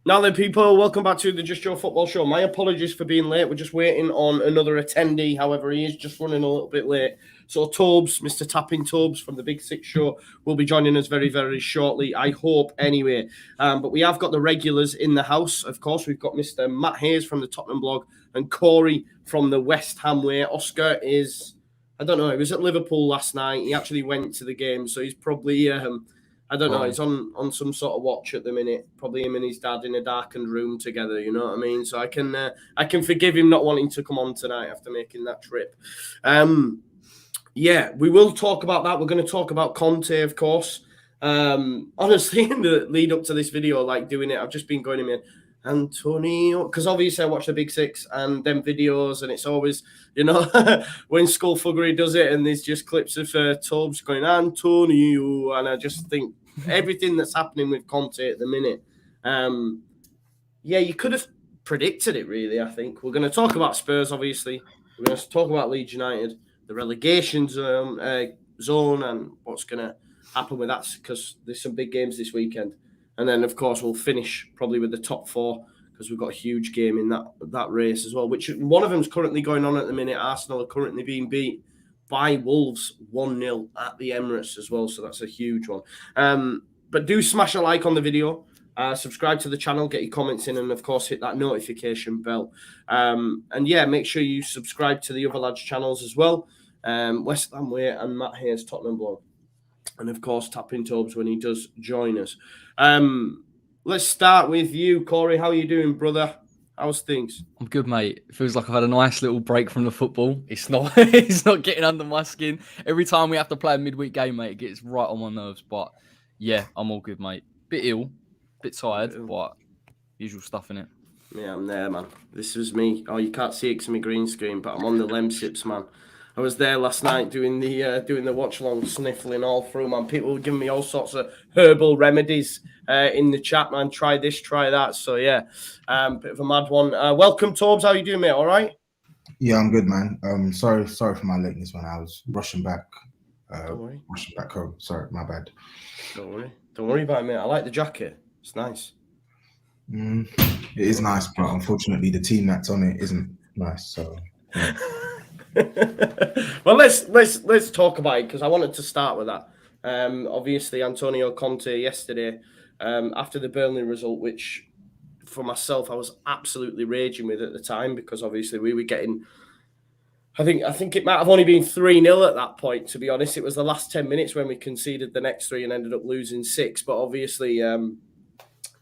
Now then, people, welcome back to the Just Joe Football Show. My apologies for being late. We're just waiting on another attendee. However, he is just running a little bit late. So Tobes, Mr. Tapping Tobes from the Big Six Show, will be joining us very, very shortly, I hope, anyway. But we have got the regulars in the house. Of course, we've got Mr. Matt Hayes from the Tottenham blog and Corey from the West Ham way. Oscar is, I don't know, he was at Liverpool last night. He actually went to the game, so he's probably... I don't know. He's on some sort of watch at the minute. Probably him and his dad in a darkened room together. You know what I mean? So I can forgive him not wanting to come on tonight after making that trip. Yeah, we will talk about that. We're going to talk about Conte, of course. Honestly, in the lead up to this video, like doing it, I've just been going in here, Antonio, because obviously I watch the Big Six and them videos, and it's always, you know, when Skullfuggery does it, and there's just clips of Tobes going Antonio, and I just think everything that's happening with Conte at the minute, yeah, you could have predicted it, really. I think we're going to talk about Spurs, obviously. We're going to talk about Leeds United, the relegation zone, and what's going to happen with that, because there's some big games this weekend. And then, of course, we'll finish probably with the top four, because we've got a huge game in that race as well, which one of them's currently going on at the minute. Arsenal are currently being beat by Wolves 1-0 at the Emirates as well, so that's a huge one. But do smash a like on the video, subscribe to the channel, get your comments in, and, of course, hit that notification bell. And, yeah, make sure you subscribe to the other lads' channels as well, West Ham Way and Matt Hayes Tottenham blog. And, of course, Tapping Tobes when he does join us. Let's start with you, Corey. How are you doing, brother? How's things? I'm good, mate. It feels like I've had a nice little break from the football. It's not it's not getting under my skin. Every time we have to play a midweek game, mate, it gets right on my nerves. But, yeah, I'm all good, mate. Bit ill, bit tired, but usual stuff, innit? Yeah, I'm there, man. This was me. Oh, you can't see it because of my green screen, but I'm on the Lemsips, man. I was there last night doing the watch along, sniffling all through, man. People were giving me all sorts of herbal remedies in the chat, man. Try this, try that. So yeah, bit of a mad one. Welcome, Torbs. How you doing, mate? All right? Yeah, I'm good, man. Sorry for my lateness, man. I was rushing back. Rushing back home. Sorry, my bad. Don't worry about it, mate. I like the jacket. It's nice. It is nice, but unfortunately, the team that's on it isn't nice. So. Yeah. Well, let's talk about it, because I wanted to start with that. Obviously, Antonio Conte yesterday, after the Burnley result, which for myself I was absolutely raging with at the time, because obviously we were getting. I think it might have only been 3-0 at that point. To be honest, it was the last 10 minutes when we conceded the next three and ended up losing 6. But obviously,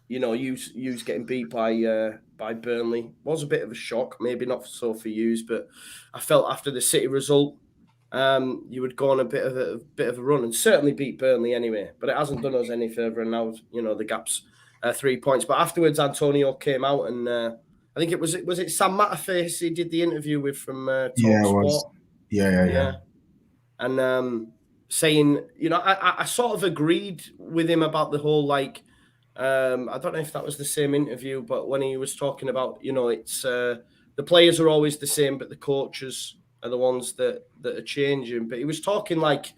you know, Hughes getting beat by Burnley was a bit of a shock. Maybe not so for Hughes, but I felt after the City result, you would go on a bit of a run and certainly beat Burnley anyway. But it hasn't done us any further, and now, you know, the gap's 3 points. But afterwards, Antonio came out, and I think it was Sam Matterface he did the interview with from Talksport. Yeah. And saying, you know, I sort of agreed with him about the whole, like, I don't know if that was the same interview, but when he was talking about, you know, it's the players are always the same, but the coaches are the ones that are changing. But he was talking like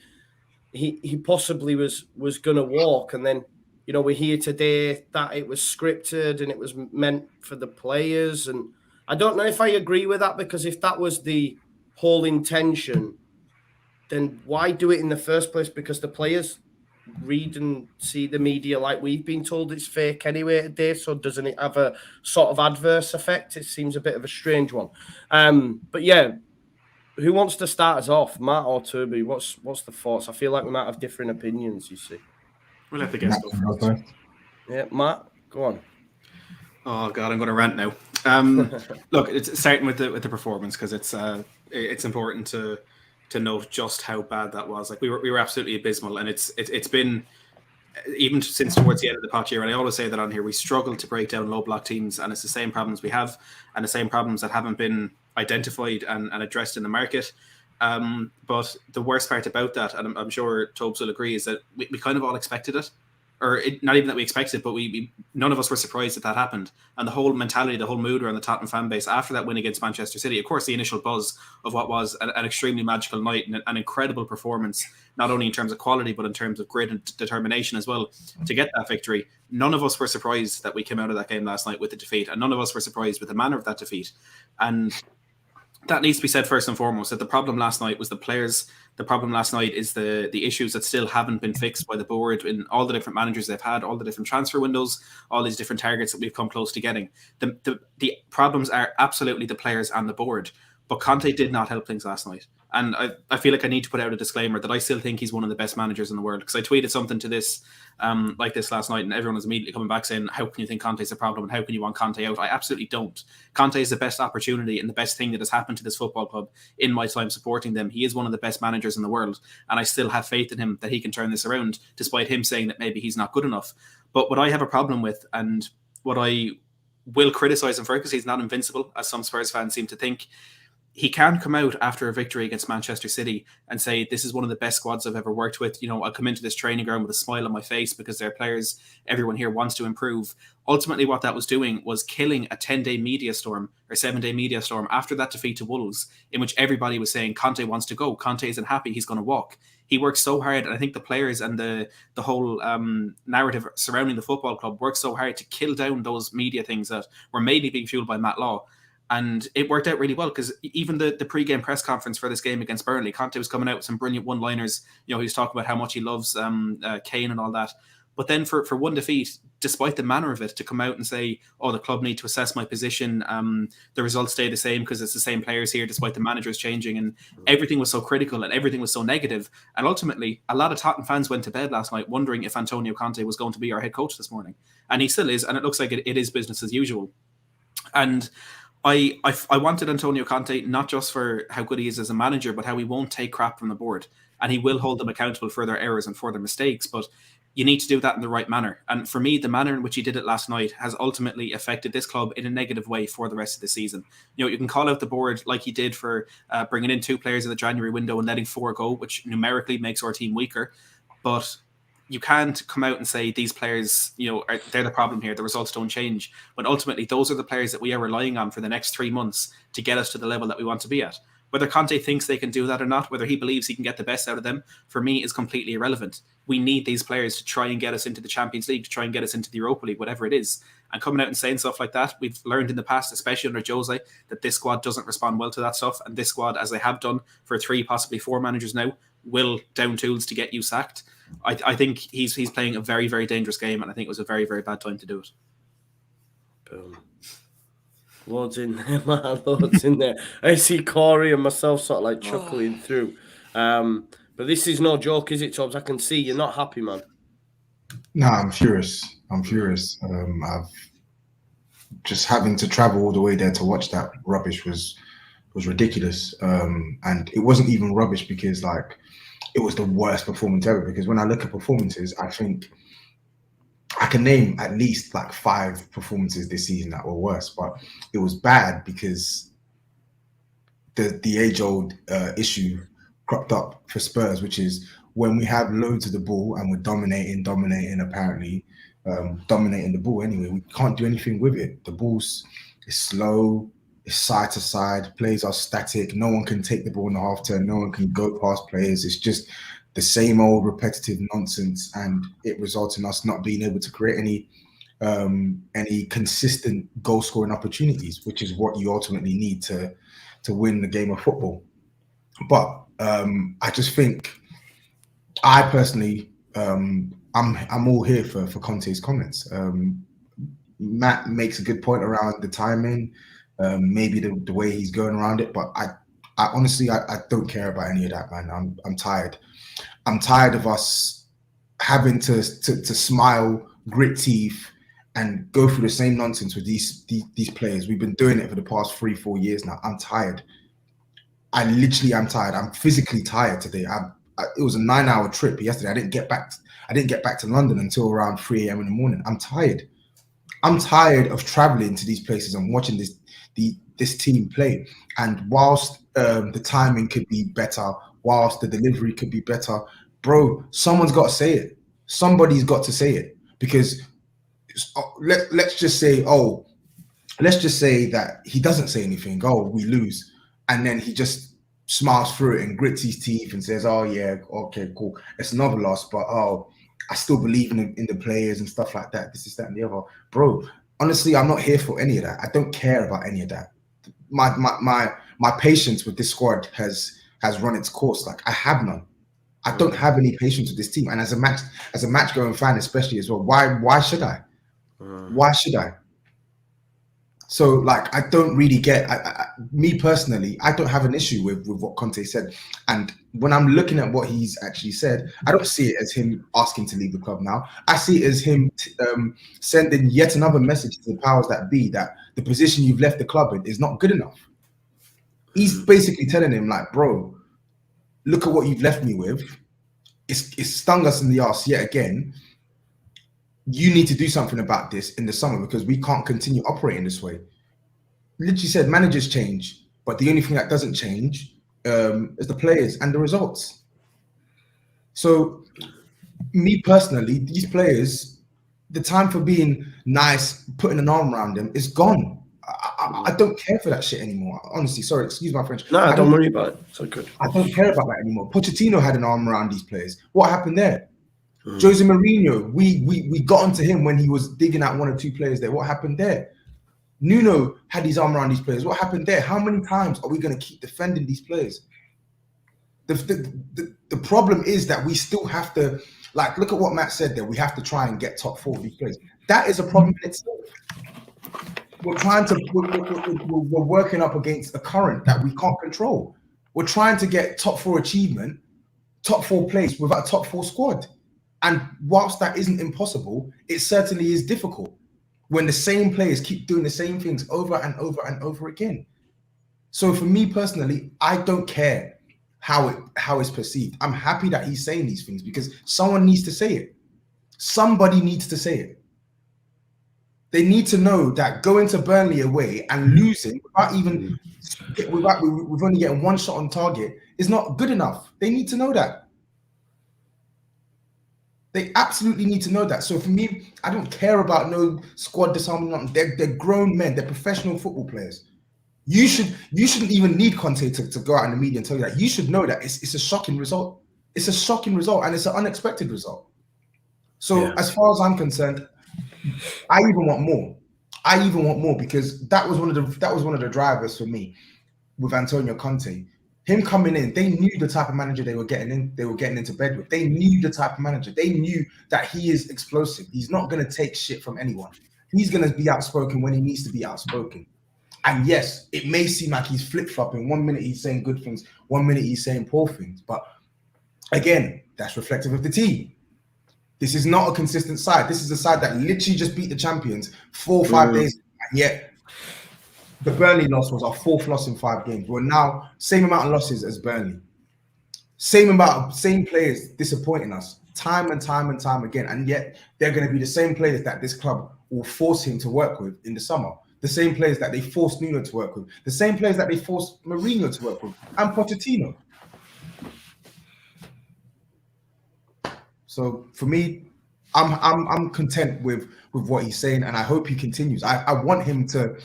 he possibly was going to walk, and then, you know, we're here today that it was scripted and it was meant for the players. And I don't know if I agree with that, because if that was the whole intention, then why do it in the first place? Because the players read and see the media like we've been told it's fake anyway today. So doesn't it have a sort of adverse effect? It seems a bit of a strange one. But yeah, who wants to start us off, Matt or Toby? What's the thoughts? I feel like we might have different opinions, you see. We'll let the guests go first. Yeah, Matt, go on. Oh God, I'm going to rant now. Look, it's starting with the performance, because it's important to note just how bad that was. Like we were absolutely abysmal, and it's been even since towards the end of the patch year. And I always say that on here, we struggle to break down low block teams, and it's the same problems we have, and the same problems that haven't been identified and addressed in the market. But the worst part about that, and I'm sure Tobes will agree, is that we kind of all expected it. not even that we expected, but none of us were surprised that happened. And the whole mentality, the whole mood around the Tottenham fan base after that win against Manchester City, of course, the initial buzz of what was an extremely magical night and an incredible performance, not only in terms of quality, but in terms of grit and determination as well, to get that victory. None of us were surprised that we came out of that game last night with the defeat, and none of us were surprised with the manner of that defeat. And that needs to be said first and foremost, that the problem last night was the players. The problem last night is the issues that still haven't been fixed by the board in all the different managers they've had, all the different transfer windows, all these different targets that we've come close to getting. The problems are absolutely the players and the board. But Conte did not help things last night. And I feel like I need to put out a disclaimer that I still think he's one of the best managers in the world. Because I tweeted something to this like this last night, and everyone was immediately coming back saying, how can you think Conte's a problem and how can you want Conte out? I absolutely don't. Conte is the best opportunity and the best thing that has happened to this football club in my time supporting them. He is one of the best managers in the world. And I still have faith in him that he can turn this around, despite him saying that maybe he's not good enough. But what I have a problem with, and what I will criticise him for, because he's not invincible, as some Spurs fans seem to think, he can come out after a victory against Manchester City and say, this is one of the best squads I've ever worked with. You know, I'll come into this training ground with a smile on my face because they're players, everyone here wants to improve. Ultimately, what that was doing was killing a 10-day media storm or 7-day media storm after that defeat to Wolves, in which everybody was saying, Conte wants to go. Conte isn't happy. He's going to walk. He worked so hard. And I think the players and the whole narrative surrounding the football club worked so hard to kill down those media things that were maybe being fueled by Matt Law. And it worked out really well, because even the pre-game press conference for this game against Burnley, Conte was coming out with some brilliant one-liners. You know, he was talking about how much he loves Kane and all that. But then for one defeat, despite the manner of it, to come out and say, oh, the club need to assess my position, the results stay the same because it's the same players here, despite the managers changing, and everything was so critical and everything was so negative. And ultimately, a lot of Tottenham fans went to bed last night wondering if Antonio Conte was going to be our head coach this morning. And he still is, and it looks like it is business as usual. And I wanted Antonio Conte not just for how good he is as a manager, but how he won't take crap from the board, and he will hold them accountable for their errors and for their mistakes. But you need to do that in the right manner. And for me, the manner in which he did it last night has ultimately affected this club in a negative way for the rest of the season. You know, you can call out the board like he did for bringing in 2 players in the January window and letting 4 go, which numerically makes our team weaker. But you can't come out and say these players, you know, they're the problem here. The results don't change. But ultimately, those are the players that we are relying on for the next 3 months to get us to the level that we want to be at. Whether Conte thinks they can do that or not, whether he believes he can get the best out of them, for me, is completely irrelevant. We need these players to try and get us into the Champions League, to try and get us into the Europa League, whatever it is. And coming out and saying stuff like that, we've learned in the past, especially under Jose, that this squad doesn't respond well to that stuff. And this squad, as they have done for 3, possibly 4 managers now, will down tools to get you sacked. I think he's playing a very, very dangerous game, and I think it was a very, very bad time to do it. Boom. Loads in there, man. Loads in there. I see Corey and myself sort of like chuckling through. But this is no joke, is it, Tubbs? I can see you're not happy, man. No, I'm furious. I've just having to travel all the way there to watch that rubbish was ridiculous. And it wasn't even rubbish because like it was the worst performance ever. Because when I look at performances, I think I can name at least like 5 performances this season that were worse. But it was bad because the age-old issue cropped up for Spurs, which is when we have loads of the ball and we're dominating apparently, dominating the ball anyway, we can't do anything with it. The ball's is slow, it's side to side, plays are static, no one can take the ball in the half turn, no one can go past players. It's just the same old repetitive nonsense, and it results in us not being able to create any consistent goal scoring opportunities, which is what you ultimately need to win the game of football. But I just think, I personally, I'm all here for Conte's comments. Matt makes a good point around the timing, maybe the way he's going around it, but I honestly don't care about any of that, man. I'm tired. I'm tired of us having to smile, grit teeth, and go through the same nonsense with these players. We've been doing it for the past 3-4 years now. I'm tired. I literally am tired. I'm physically tired today. It was a 9-hour trip yesterday. I didn't get back to London until around 3 a.m. in the morning. I'm tired. I'm tired of traveling to these places and watching this team play. And whilst the timing could be better, whilst the delivery could be better, bro, someone's got to say it. Somebody's got to say it. because let's just say that he doesn't say anything. Oh, we lose, and then he just smiles through it and grits his teeth and says, "Oh yeah, okay, cool. It's another loss, but I still believe in the players and stuff like that. This is that and the other, bro." Honestly, I'm not here for any of that. I don't care about any of that. My patience with this squad has run its course. Like, I have none. I don't have any patience with this team. And as a match going fan, especially as well, why should I? Why should I? So, like, I don't really get. Me personally, I don't have an issue with what Conte said. And when I'm looking at what he's actually said, I don't see it as him asking to leave the club now. I see it as him sending yet another message to the powers that be that the position you've left the club in is not good enough. He's basically telling him, like, bro, look at what you've left me with. It's stung us in the arse yet again. You need to do something about this in the summer because we can't continue operating this way. Literally said managers change, but the only thing that doesn't change is the players and the results. So, me personally, these players, the time for being nice, putting an arm around them is gone. I don't care for that shit anymore. Honestly, sorry, excuse my French. No, don't worry about it. So good. I don't care about that anymore. Pochettino had an arm around these players. What happened there? Jose Mourinho, we got onto him when he was digging out one or two players there. What happened there? Nuno had his arm around these players. What happened there? How many times are we going to keep defending these players? The problem is that we still have to, like, look at what Matt said there. We have to try and get top 4 of these players. That is a problem in itself. We're working up against a current that we can't control. We're trying to get top 4 achievement, top 4 place without a top 4 squad. And whilst that isn't impossible, it certainly is difficult when the same players keep doing the same things over and over and over again. So for me personally, I don't care how it's perceived. I'm happy that he's saying these things because someone needs to say it. Somebody needs to say it. They need to know that going to Burnley away and losing with only getting one shot on target is not good enough. They need to know that. They absolutely need to know that. So for me, I don't care about no squad disarmament. They're grown men. They're professional football players. You shouldn't even need Conte to go out in the media and tell you that. You should know that it's a shocking result. It's a shocking result and it's an unexpected result. So as far as I'm concerned, I even want more. I even want more because that was one of the drivers for me with Antonio Conte. Him coming in, they knew the type of manager they were getting into bed with. They knew the type of manager. They knew that he is explosive. He's not going to take shit from anyone. He's going to be outspoken when he needs to be outspoken. And yes, it may seem like he's flip-flopping. 1 minute he's saying good things, 1 minute he's saying poor things. But again, that's reflective of the team. This is not a consistent side. This is a side that literally just beat the champions 4 or 5 days, and yet the Burnley loss was our 4th loss in 5 games. We're now same amount of losses as Burnley. Same players disappointing us time and time and time again. And yet they're going to be the same players that this club will force him to work with in the summer. The same players that they forced Nuno to work with. The same players that they forced Mourinho to work with. And Pochettino. So for me, I'm content with what he's saying, and I hope he continues. I want him to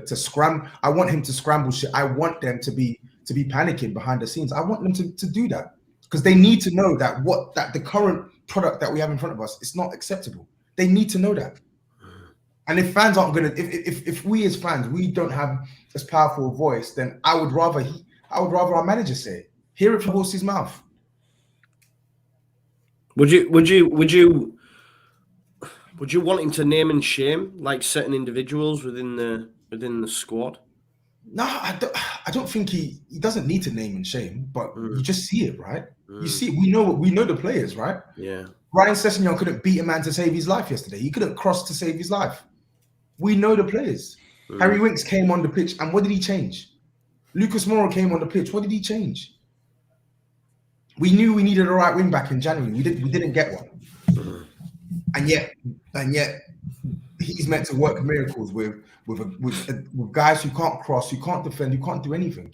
scramble. I want him to scramble shit. I want them to be panicking behind the scenes. I want them to do that because they need to know that the current product that we have in front of us is not acceptable. They need to know that. And if fans aren't gonna, if we as fans we don't have as powerful a voice, then I would rather our manager say it. Hear it from the horse's mouth. Would you want him to name and shame like certain individuals within the squad? No, I don't think he doesn't need to name and shame, but you just see it, right? You see it. We know the players, right? Yeah. Ryan Sessegnon couldn't beat a man to save his life yesterday. He couldn't cross to save his life. We know the players. Harry Winks came on the pitch, and what did he change? Lucas Moura came on the pitch. What did he change? We knew we needed a right wing back in January. We didn't get one, and yet he's meant to work miracles with guys who can't cross, who can't defend, who can't do anything.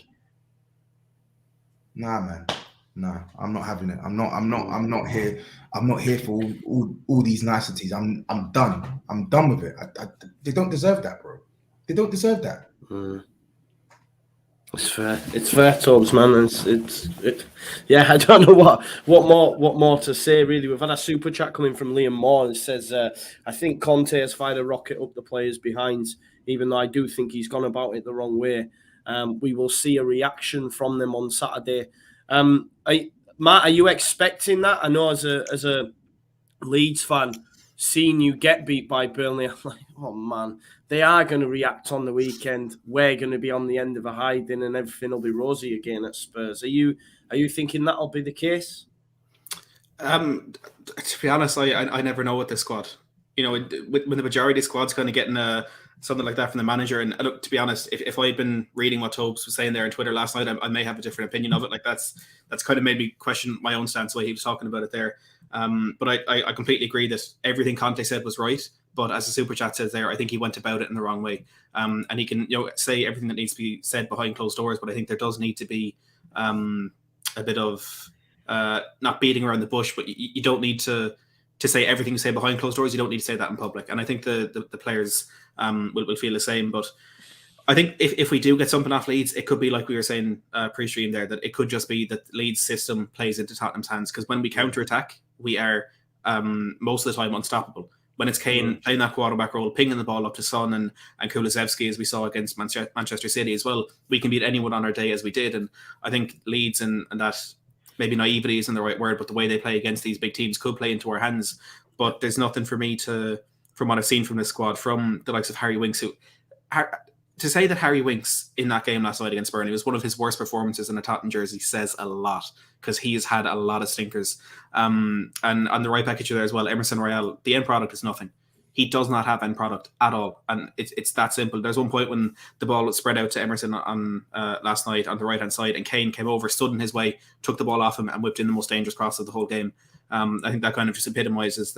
Nah, man. No, I'm not having it. I'm not here. I'm not here for all these niceties. I'm done. I'm done with it. They don't deserve that, bro. They don't deserve that. It's fair. It's fair, Tubbs, man. Yeah. I don't know what more to say. Really, we've had a super chat coming from Liam Moore. It says, "I think Conte has fired a rocket up the players behind. Even though I do think he's gone about it the wrong way. We will see a reaction from them on Saturday." Matt, are you expecting that? I know as a Leeds fan, seeing you get beat by Burnley, I'm like, oh man, they are going to react on the weekend. We're going to be on the end of a hiding, and everything will be rosy again at Spurs. Are you thinking that'll be the case? To be honest, I never know with this squad. You know, when the majority of squad's kind of getting something like that from the manager. And look, to be honest, if I'd been reading what Tobes was saying there on Twitter last night, I may have a different opinion of it. Like that's kind of made me question my own stance the way he was talking about it there. But I completely agree that everything Conte said was right. But as the super chat says there, I think he went about it in the wrong way. And he can say everything that needs to be said behind closed doors. But I think there does need to be a bit of not beating around the bush, but you don't need to say everything you say behind closed doors. You don't need to say that in public. And I think the players will feel the same. But I think if we do get something off Leeds, it could be like we were saying pre-stream there, that it could just be that Leeds' system plays into Tottenham's hands. Because when we counter-attack, we are most of the time unstoppable. When it's Kane playing that quarterback role, pinging the ball up to Son and Kulusevski, as we saw against Manchester City as well, we can beat anyone on our day as we did. And I think Leeds and that, maybe naivety isn't the right word, but the way they play against these big teams could play into our hands. But there's nothing for me from what I've seen from this squad, from the likes of Harry Winks, to say that Harry Winks in that game last night against Burnley was one of his worst performances in a Tottenham jersey says a lot, because he has had a lot of stinkers. And on the right back there as well, Emerson Royale, the end product is nothing. He does not have end product at all, and it's that simple. There's one point when the ball was spread out to Emerson on last night on the right hand side, and Kane came over, stood in his way, took the ball off him, and whipped in the most dangerous cross of the whole game. I think that kind of just epitomizes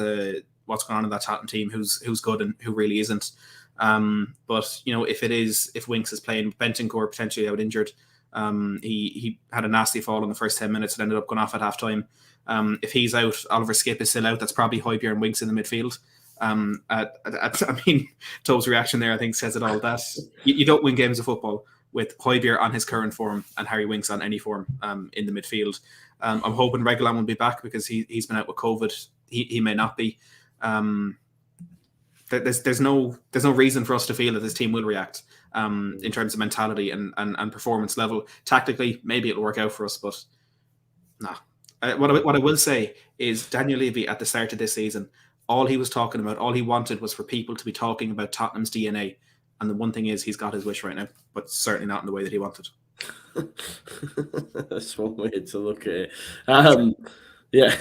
what's going on in that Tottenham team, who's good and who really isn't. But if Winks is playing, Bentancur potentially out injured. He had a nasty fall in the first 10 minutes and ended up going off at half time. If he's out, Oliver Skip is still out. That's probably Højbjerg and Winks in the midfield. I mean, Tobe's reaction there, I think, says it all. That you don't win games of football with Højbjerg on his current form and Harry Winks on any form in the midfield. I'm hoping Reguilón will be back, because he's been out with COVID. He may not be. There's no reason for us to feel that this team will react in terms of mentality and performance level. Tactically, maybe it'll work out for us, but nah. What I will say is Daniel Levy at the start of this season, all he was talking about, all he wanted was for people to be talking about Tottenham's DNA. And the one thing is, he's got his wish right now, but certainly not in the way that he wanted. That's one way to look at it. Yeah.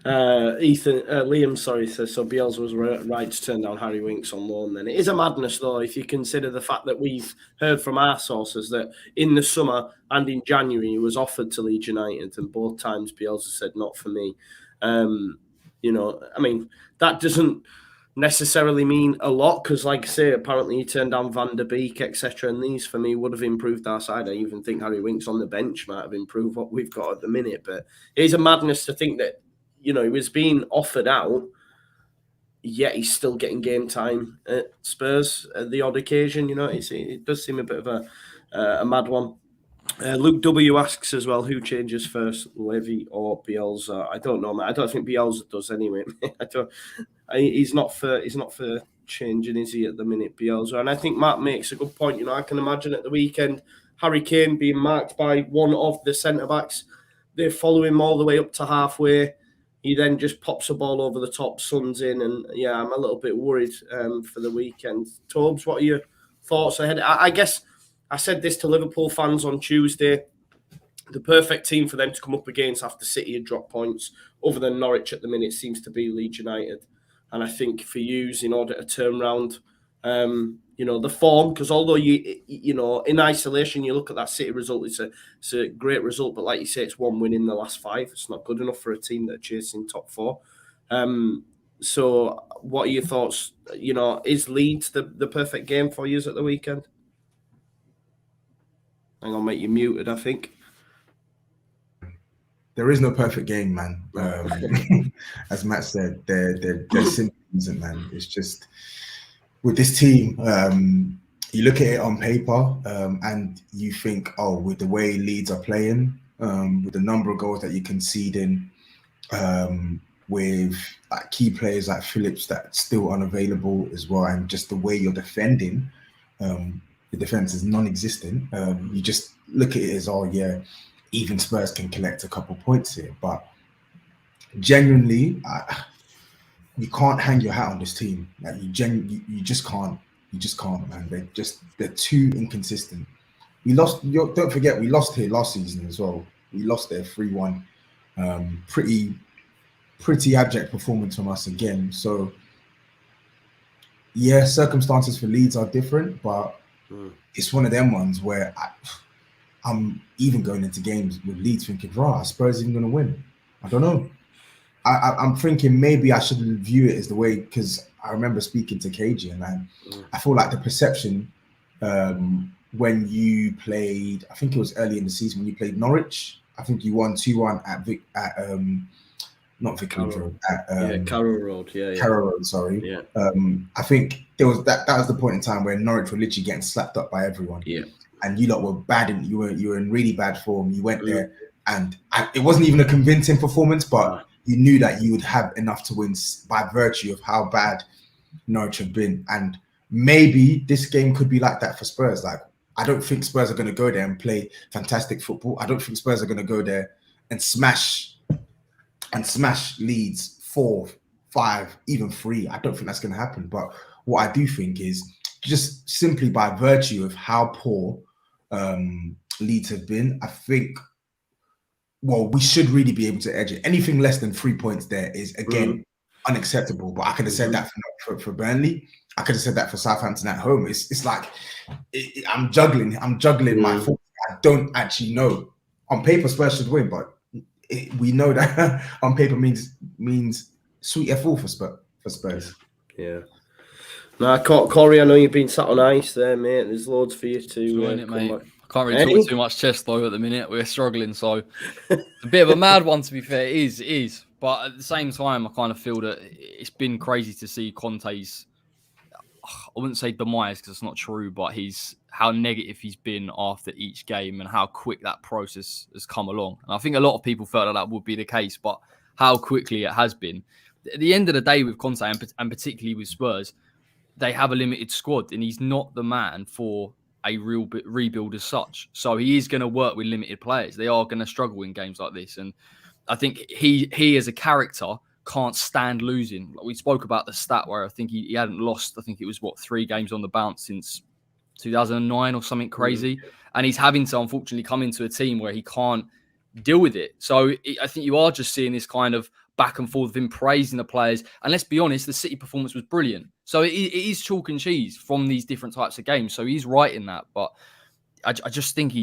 Liam, says, so Bielsa was right to turn down Harry Winks on loan then. It is a madness, though, if you consider the fact that we've heard from our sources that in the summer and in January he was offered to Leeds United, and both times Bielsa said, not for me. I mean, that doesn't necessarily mean a lot, because, like I say, apparently he turned down Van der Beek, etc. And these, for me, would have improved our side. I even think Harry Winks on the bench might have improved what we've got at the minute. But it is a madness to think that, he was being offered out, yet he's still getting game time at Spurs at the odd occasion. It does seem a bit of a mad one. Luke W asks as well, who changes first, Levy or Bielsa? I don't know, man. I don't think Bielsa does anyway. He's not for changing, is he, at the minute, Bielsa? And I think Matt makes a good point. I can imagine at the weekend Harry Kane being marked by one of the centre backs. They follow him all the way up to halfway. He then just pops a ball over the top, Son's in, and yeah, I'm a little bit worried for the weekend. Tobes, what are your thoughts ahead? I guess I said this to Liverpool fans on Tuesday. The perfect team for them to come up against after City had dropped points, other than Norwich at the minute, seems to be Leeds United. And I think for yous, in order to turn around, the form, because although in isolation, you look at that City result, it's a great result, but like you say, it's one win in the last 5. It's not good enough for a team that are chasing top 4. So what are your thoughts? Is Leeds the perfect game for yous at the weekend? Hang on, mate, you're muted, I think. there is no perfect game, man. As Matt said, there simply isn't, man. It's just with this team, you look at it on paper, and you think, oh, with the way Leeds are playing, with the number of goals that you concede in, with like key players like Phillips that's still unavailable as well, and just the way you're defending, the defense is non-existent. You just look at it as, oh yeah, even Spurs can collect a couple points here, but genuinely, you can't hang your hat on this team. Like you just can't. You just can't, man. They're too inconsistent. We lost. Don't forget, we lost here last season as well. We lost there 3-1. Pretty abject performance from us again. So yeah, circumstances for Leeds are different, but it's one of them ones where I'm even going into games with Leeds thinking, "Rah, Spurs even going to win." I don't know. I'm thinking maybe I should view it as the way, because I remember speaking to KG, and I feel like the perception when you played, I think it was early in the season when you played Norwich. I think you won 2-1 at not Vicarage Road, at Carrow Road, Carrow Road, sorry. Yeah. I think there was that was the point in time where Norwich were literally getting slapped up by everyone. Yeah. And you lot were bad, and you were in really bad form. You went there, and it wasn't even a convincing performance, but you knew that you would have enough to win by virtue of how bad Norwich have been. And maybe this game could be like that for Spurs. Like, I don't think Spurs are going to go there and play fantastic football. I don't think Spurs are going to go there and smash Leeds 4, 5, even 3. I don't think that's going to happen. But what I do think is just simply by virtue of how poor Leeds have been, I think, well, we should really be able to edge it. Anything less than 3 points there is, again, unacceptable. But I could have said that for Burnley. I could have said that for Southampton at home. It's like I'm juggling my thoughts. I don't actually know. On paper, Spurs should win, but we know that on paper means sweet F4 for Spurs. Yeah. Now, Corey, I know you've been sat on ice there, mate. There's loads for you to Join it, mate. back. I can't really talk too much chest though at the minute. We're struggling, so it's a bit of a mad one, to be fair. It is. But at the same time, I kind of feel that it's been crazy to see Conte's, I wouldn't say demise because it's not true, but how negative he's been after each game and how quick that process has come along. And I think a lot of people felt that would be the case, but how quickly it has been. At the end of the day with Conte, and particularly with Spurs, they have a limited squad, and he's not the man for a real rebuild as such. So he is going to work with limited players. They are going to struggle in games like this. And I think he as a character can't stand losing. We spoke about the stat where I think he hadn't lost, I think it was 3 games on the bounce since 2009 or something crazy. And he's having to unfortunately come into a team where he can't deal with it. So I think you are just seeing this kind of back and forth of him praising the players. And let's be honest, the City performance was brilliant. So it is chalk and cheese from these different types of games. So he's right in that. But I just think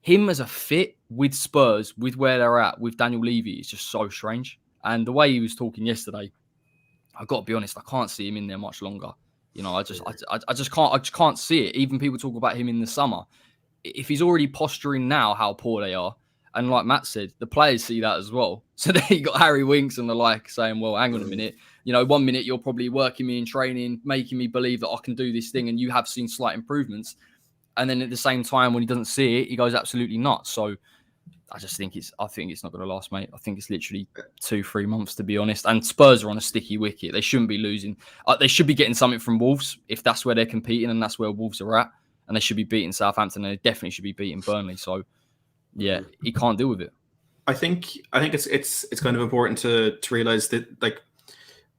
him as a fit with Spurs, with where they're at, with Daniel Levy, is just so strange. And the way he was talking yesterday, I've got to be honest, I can't see him in there much longer. You know, I just can't see it. Even people talk about him in the summer. If he's already posturing now how poor they are, and like Matt said, the players see that as well. So then you got Harry Winks and the like saying, well, hang on a minute. You know, 1 minute you're probably working me in training, making me believe that I can do this thing, and you have seen slight improvements. And then at the same time, when he doesn't see it, he goes absolutely nuts. So I think it's not going to last, mate. I think it's literally 2-3 months, to be honest. And Spurs are on a sticky wicket. They shouldn't be losing. They should be getting something from Wolves if that's where they're competing and that's where Wolves are at. And they should be beating Southampton, and they definitely should be beating Burnley. So yeah, he can't deal with it. I think it's kind of important to realize that like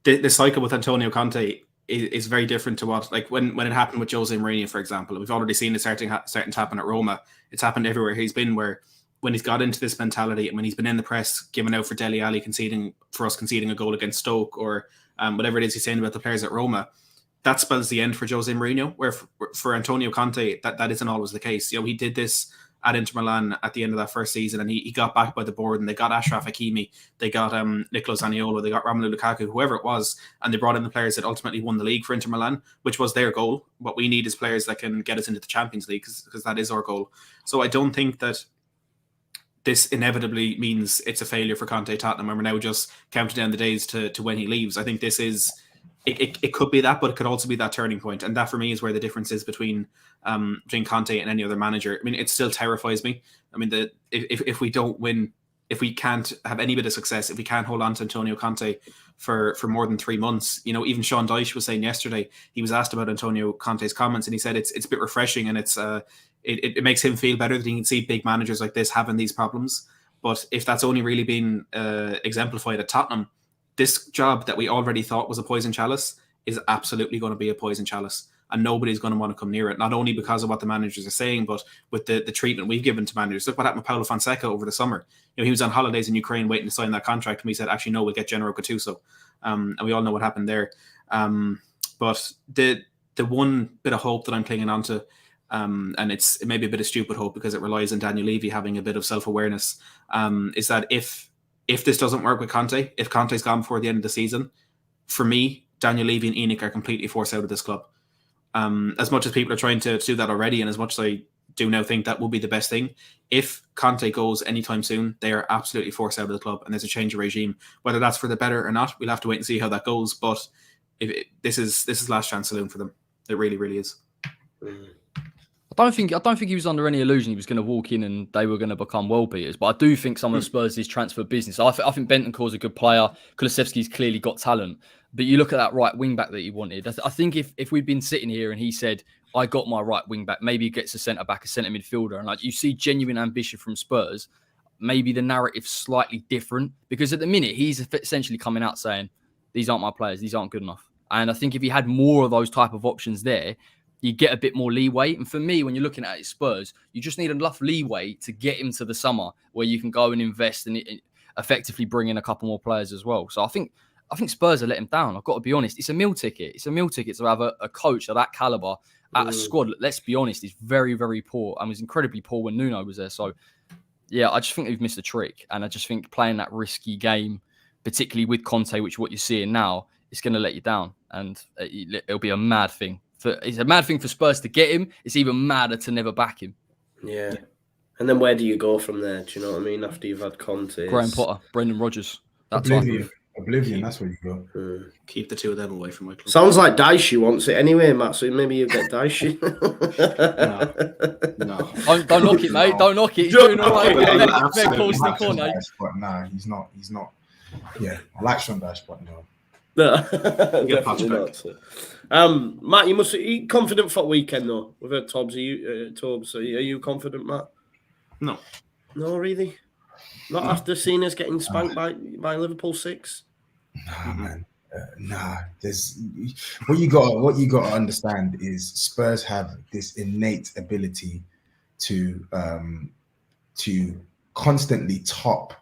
the cycle with Antonio Conte is very different to what, like when it happened with Jose Mourinho, for example. We've already seen it starting to happen at Roma. It's happened everywhere he's been, where when he's got into this mentality and when he's been in the press giving out for Dele Alli conceding a goal against Stoke, or whatever it is he's saying about the players at Roma, that spells the end for Jose Mourinho. Where for Antonio Conte, that isn't always the case. You know, he did this at Inter Milan at the end of that first season, and he got back by the board, and they got Achraf Hakimi, they got Nicolo Zaniolo, they got Romelu Lukaku, whoever it was, and they brought in the players that ultimately won the league for Inter Milan, which was their goal. What we need is players that can get us into the Champions League, because that is our goal. So I don't think that this inevitably means it's a failure for Conte Tottenham, and we're now just counting down the days to when he leaves. I think this is it could be that, but it could also be that turning point, and that for me is where the difference is between Conte and any other manager. I mean, it still terrifies me. I mean, if we don't win, if we can't have any bit of success, if we can't hold on to Antonio Conte for more than 3 months, you know, even Sean Dyche was saying yesterday, he was asked about Antonio Conte's comments, and he said it's a bit refreshing, and it makes him feel better that he can see big managers like this having these problems. But if that's only really been exemplified at Tottenham, this job that we already thought was a poison chalice is absolutely going to be a poison chalice, and nobody's going to want to come near it, not only because of what the managers are saying, but with the treatment we've given to managers. Look what happened with Paulo Fonseca over the summer. You know, he was on holidays in Ukraine waiting to sign that contract, and we said, actually, no, we'll get Gennaro Gattuso. And we all know what happened there. But the one bit of hope that I'm clinging on to, and it may be a bit of stupid hope because it relies on Daniel Levy having a bit of self-awareness, is that if this doesn't work with Conte, if Conte's gone before the end of the season, for me, Daniel Levy and ENIC are completely forced out of this club. As much as people are trying to do that already, and as much as I do now think that will be the best thing, if Conte goes anytime soon, they are absolutely forced out of the club, and there's a change of regime. Whether that's for the better or not, we'll have to wait and see how that goes. But this is last chance saloon for them. It really, really is. I don't think he was under any illusion he was going to walk in and they were going to become world beaters. But I do think some of the Spurs' transfer business. I think Bentancur's a good player. Kulusevski's clearly got talent. But you look at that right wing back that he wanted. I think if we'd been sitting here and he said, I got my right wing back, maybe he gets a centre back, a centre midfielder, and like you see genuine ambition from Spurs, maybe the narrative's slightly different. Because at the minute he's essentially coming out saying, these aren't my players, these aren't good enough. And I think if he had more of those type of options there, you get a bit more leeway. And for me, when you're looking at his Spurs, you just need enough leeway to get him to the summer where you can go and invest and effectively bring in a couple more players as well. So I think Spurs are letting him down. I've got to be honest. It's a meal ticket. It's a meal ticket to have a coach of that caliber at a squad. Let's be honest, is very, very poor and was incredibly poor when Nuno was there. So yeah, I just think they've missed a trick. And I just think playing that risky game, particularly with Conte, which is what you're seeing now, it's going to let you down. And it'll be a mad thing. It's a mad thing for Spurs to get him. It's even madder to never back him. Yeah. And then where do you go from there? Do you know what I mean? After you've had Conte. Graham Potter, Brendan Rodgers. Oblivion, that's where you go. Keep the two of them away from my club. Sounds like Dyche wants it anyway, Matt. So maybe you get Dyche. No. Don't knock it, mate. Don't knock it. He's doing all right. Very close to the corner. But nah, he's not. Yeah, I like Sean Dyche, but no. Definitely not. Matt, you must be confident for the weekend, though. We've heard Tobbs. Are you confident, Matt? No, really. Not after seeing us getting spanked by Liverpool 6. Nah, man. There's what you got to understand is Spurs have this innate ability to constantly top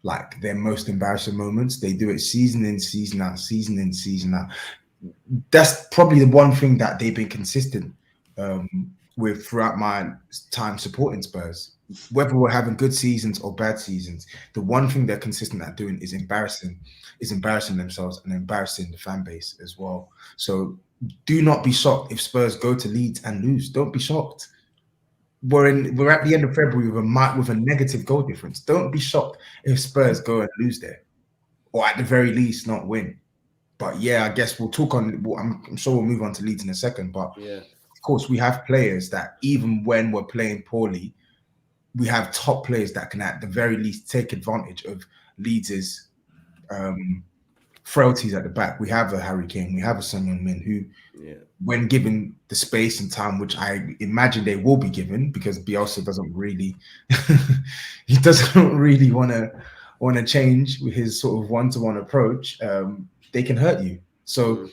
like their most embarrassing moments. They do it season in, season out, season in, season out. That's probably the one thing that they've been consistent with throughout my time supporting Spurs. Whether we're having good seasons or bad seasons, the one thing they're consistent at doing is embarrassing themselves and embarrassing the fan base as well. So do not be shocked if Spurs go to Leeds and lose. Don't be shocked. We're at the end of February with a negative goal difference. Don't be shocked if Spurs go and lose there, or at the very least not win. But yeah, I guess we'll talk on. I'm sure we'll move on to Leeds in a second. But yeah, of course, we have players that even when we're playing poorly, we have top players that can at the very least take advantage of Leeds' frailties at the back. We have a Harry Kane, we have a Son Heung-min who, when given the space and time, which I imagine they will be given, because Bielsa doesn't really, want to change with his sort of one-to-one approach. They can hurt you. So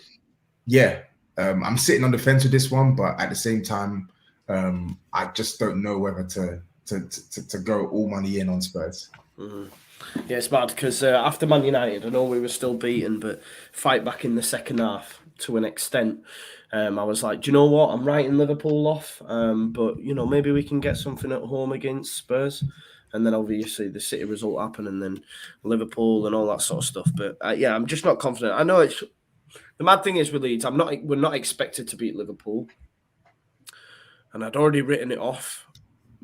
I'm sitting on the fence with this one, but at the same time, I just don't know whether to go all money in on Spurs. Yeah, it's bad because after Man United, I know we were still beaten, but fight back in the second half to an extent. I was like, do you know what? I'm writing Liverpool off, but maybe we can get something at home against Spurs. And then obviously the City result happened, and then Liverpool and all that sort of stuff. But I'm just not confident. I know it's the mad thing is with Leeds. We're not expected to beat Liverpool, and I'd already written it off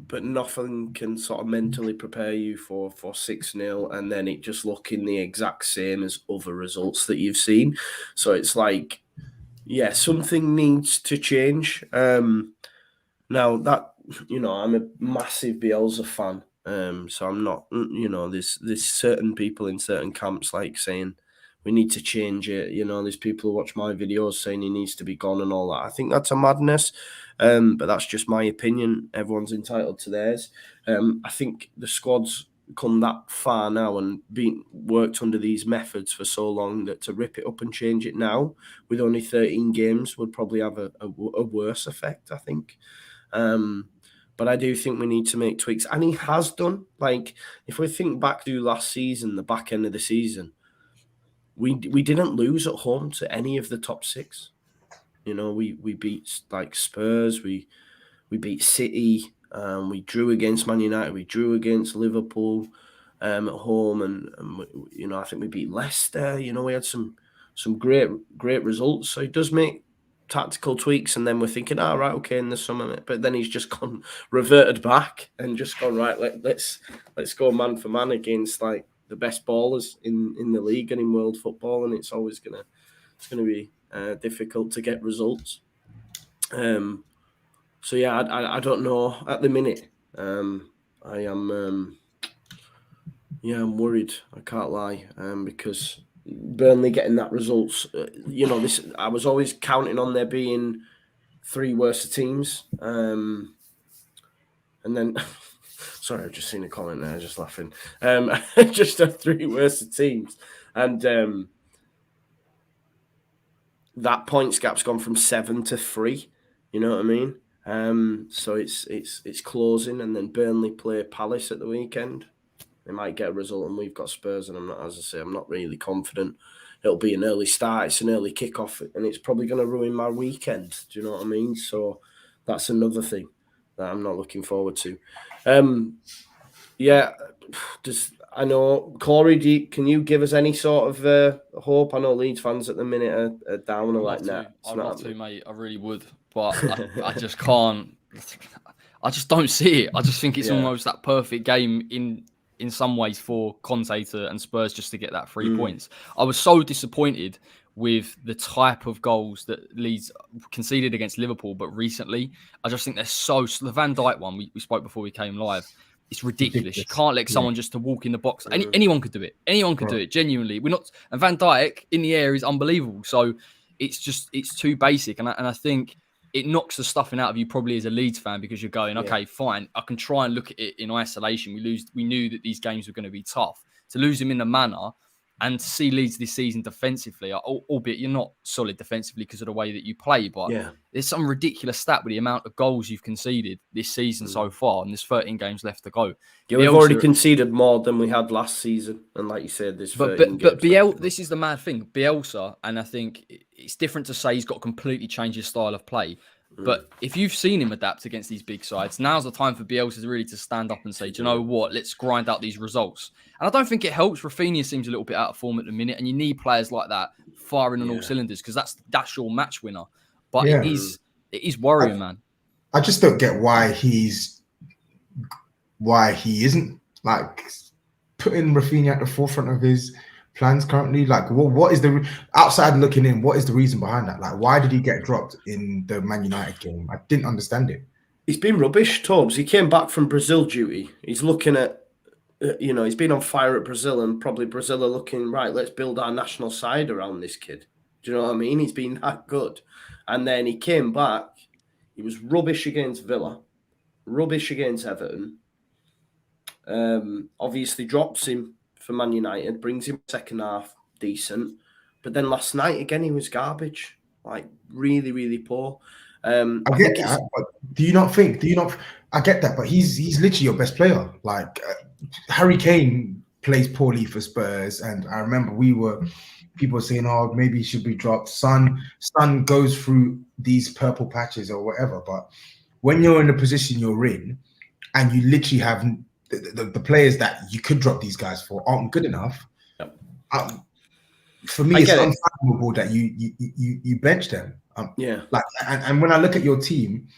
but nothing can sort of mentally prepare you for 6-0, and then it just looking the exact same as other results that you've seen. So it's like, yeah, something needs to change. Now that, I'm a massive Bielsa fan, so I'm not, there's certain people in certain camps like saying we need to change it. There's people who watch my videos saying he needs to be gone and all that. I think that's a madness, but that's just my opinion. Everyone's entitled to theirs. I think the squad's come that far now and been worked under these methods for so long that to rip it up and change it now with only 13 games would probably have a worse effect, I think. But I do think we need to make tweaks, and he has done. Like, if we think back to last season, the back end of the season, we didn't lose at home to any of the top six. We beat like Spurs, we beat City, we drew against Man United, we drew against Liverpool at home, and I think we beat Leicester. We had some great results. So it does make tactical tweaks, and then we're thinking, right, okay, in the summer, but then he's just reverted back and just gone, right, let's go man for man against like the best ballers in the league and in world football, and it's always gonna be difficult to get results. So yeah, I don't know at the minute. I am I'm worried. I can't lie, because Burnley getting that results, this I was always counting on there being 3 worse teams, and then sorry, I've just seen a comment there, just laughing. Just 3 worse teams, and that points gap's gone from 7 to 3. You know what I mean? So it's closing, and then Burnley play Palace at the weekend. They might get a result, and we've got Spurs, and I'm not really confident. It'll be an early start, it's an early kickoff, and it's probably going to ruin my weekend. Do you know what I mean? So that's another thing that I'm not looking forward to. I know, Corey, can you give us any sort of hope? I know Leeds fans at the minute are down or like that. I'd love to, mate. I really would, but I just can't. I just don't see it. I just think it's almost that perfect game in some ways for Conte and Spurs just to get that 3 points. I was so disappointed with the type of goals that Leeds conceded against Liverpool, but recently, I just think they're the Van Dijk one we spoke before we came live. It's ridiculous. You can't let someone just to walk in the box. Anyone could do it. Anyone could do it. Genuinely, and Van Dijk in the air is unbelievable. So it's too basic, and I think it knocks the stuffing out of you probably as a Leeds fan, because you're going, okay, fine, I can try and look at it in isolation. We knew that these games were going to be tough. To lose them in the manner and to see Leeds this season defensively, albeit you're not solid defensively because of the way that you play, but there's some ridiculous stat with the amount of goals you've conceded this season so far, and there's 13 games left to go. Yeah, we've already conceded more than we had last season, and like you said, there's 13 but Bielsa, this is the mad thing, Bielsa, and I think it's different to say he's got to completely change his style of play. But if you've seen him adapt against these big sides, now's the time for Bielsa really to stand up and say, do you know what? Let's grind out these results. And I don't think it helps. Rafinha seems a little bit out of form at the minute, and you need players like that firing on all cylinders, because that's your match winner. But it is worrying, man. I just don't get why he isn't like putting Rafinha at the forefront of his plans currently. Like, what is the outside looking in? What is the reason behind that? Like, why did he get dropped in the Man United game? I didn't understand it. He's been rubbish, Tobbs. He came back from Brazil duty. He's looking at, he's been on fire at Brazil, and probably Brazil are looking, right, let's build our national side around this kid. Do you know what I mean? He's been that good. And then he came back. He was rubbish against Villa, rubbish against Everton. Obviously drops him for Man United, brings him second half decent, but then last night again he was garbage, like really, really poor. I get that, but do you not? I get that, but he's literally your best player. Like Harry Kane plays poorly for Spurs, and I remember people saying, "Oh, maybe he should be dropped." Son goes through these purple patches or whatever, but when you're in the position you're in, and you literally have the players that you could drop these guys for aren't good enough. Yep. For me, it's unfathomable that you bench them. And when I look at your team,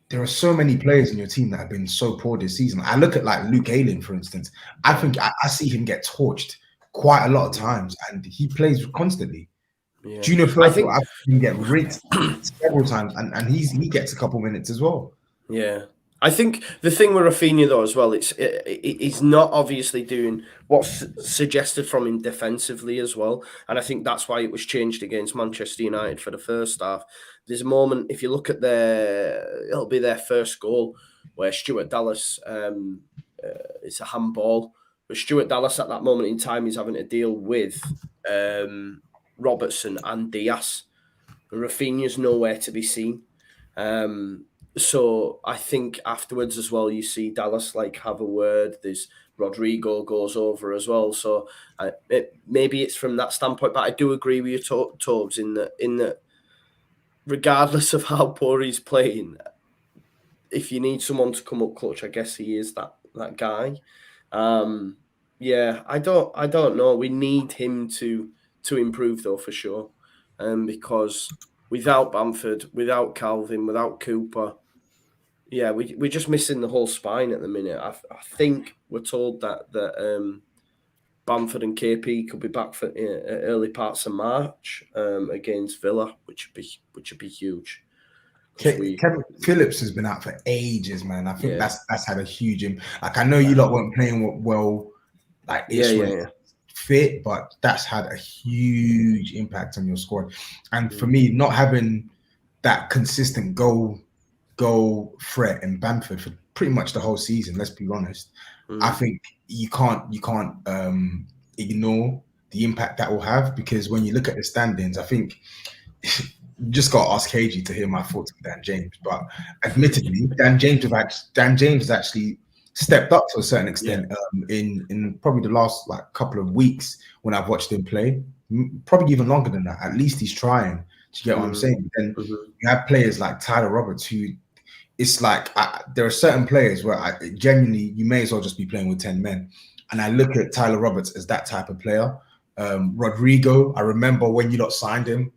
there are so many players in your team that have been so poor this season. I look at like Luke Ayling, for instance. I think I see him get torched quite a lot of times, and he plays constantly. Yeah. Junior I Firpo, think I've seen him get rinsed several times, and he gets a couple minutes as well. Yeah, I think the thing with Rafinha though as well, he's not obviously doing what's suggested from him defensively as well, and I think that's why it was changed against Manchester United for the first half. There's a moment, if you look at it'll be their first goal where Stuart Dallas, it's a handball, but Stuart Dallas at that moment in time is having to deal with Robertson and Diaz. Rafinha's nowhere to be seen. So I think afterwards as well, you see Dallas like have a word. There's Rodrigo goes over as well. So maybe it's from that standpoint, but I do agree with you, Tobes, in that regardless of how poor he's playing, if you need someone to come up clutch, I guess he is that guy. Yeah, I don't know. We need him to improve though for sure, because without Bamford, without Calvin, without Cooper, yeah, we're just missing the whole spine at the minute. I think we're told that Bamford and KP could be back for early parts of March against Villa, which would be huge. Kevin Phillips has been out for ages, man. I think that's had a huge impact. Like I know you lot weren't playing well, like fit, but that's had a huge impact on your squad. And for me, not having that consistent goal threat in Bamford for pretty much the whole season, let's be honest, I think you can't ignore the impact that will have, because when you look at the standings, I think you just got to ask KG to hear my thoughts on Dan James. But admittedly, Dan James has actually stepped up to a certain extent in probably the last like couple of weeks when I've watched him play. Probably even longer than that. At least he's trying. Do you get what I'm saying? And you have players like Tyler Roberts who, it's like there are certain players where genuinely you may as well just be playing with 10 men. And I look at Tyler Roberts as that type of player. Rodrigo, I remember when you lot signed him,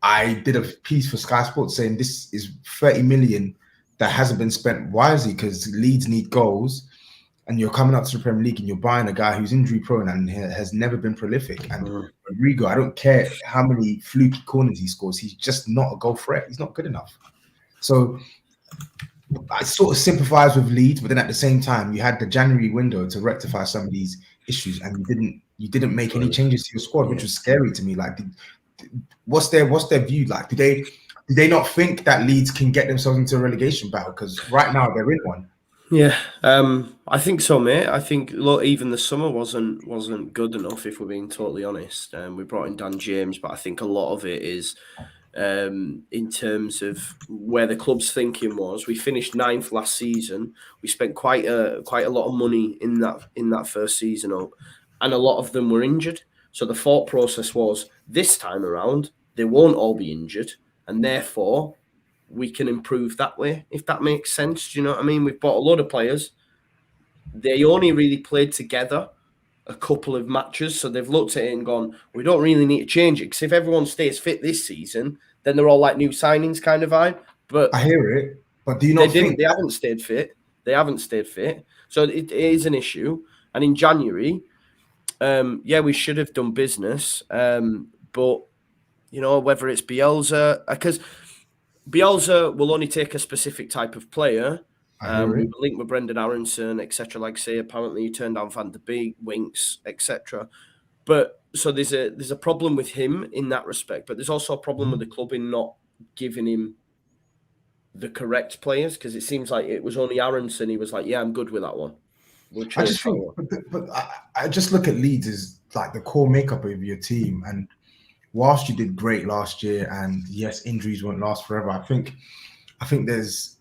I did a piece for Sky Sports saying this is 30 million that hasn't been spent wisely because Leeds need goals, and you're coming up to the Premier League and you're buying a guy who's injury prone and has never been prolific. And Rodrigo, I don't care how many fluky corners he scores, he's just not a goal threat. He's not good enough. So I sort of sympathize with Leeds, but then at the same time, you had the January window to rectify some of these issues, and you didn't make any changes to your squad, which was scary to me. Like, what's their view? Like, do they not think that Leeds can get themselves into a relegation battle? Because right now they're in one. Yeah, I think so, mate. I think even the summer wasn't good enough, if we're being totally honest. We brought in Dan James, but I think a lot of it is in terms of where the club's thinking was. We finished 9th last season. We spent quite a lot of money in that first season up, and a lot of them were injured. So the thought process was, this time around they won't all be injured, and therefore we can improve that way, if that makes sense. Do you know what I mean? We've bought a lot of players. They only really played together a couple of matches, so they've looked at it and gone, we don't really need to change it, because if everyone stays fit this season, then they're all like new signings kind of vibe. But I hear it, but do you not think they haven't stayed fit? They haven't stayed fit, so it is an issue. And in January, we should have done business, but you know, whether it's Bielsa, because Bielsa will only take a specific type of player. We were linked with Brendan Aronson, etc. Like say, apparently he turned down Van der Beek, Winks, etc. But so there's a problem with him in that respect. But there's also a problem with the club in not giving him the correct players, because it seems like it was only Aronson. He was like, "Yeah, I'm good with that one." I just think, but I just look at Leeds as like the core makeup of your team, and whilst you did great last year, and yes, injuries won't last forever. I think there's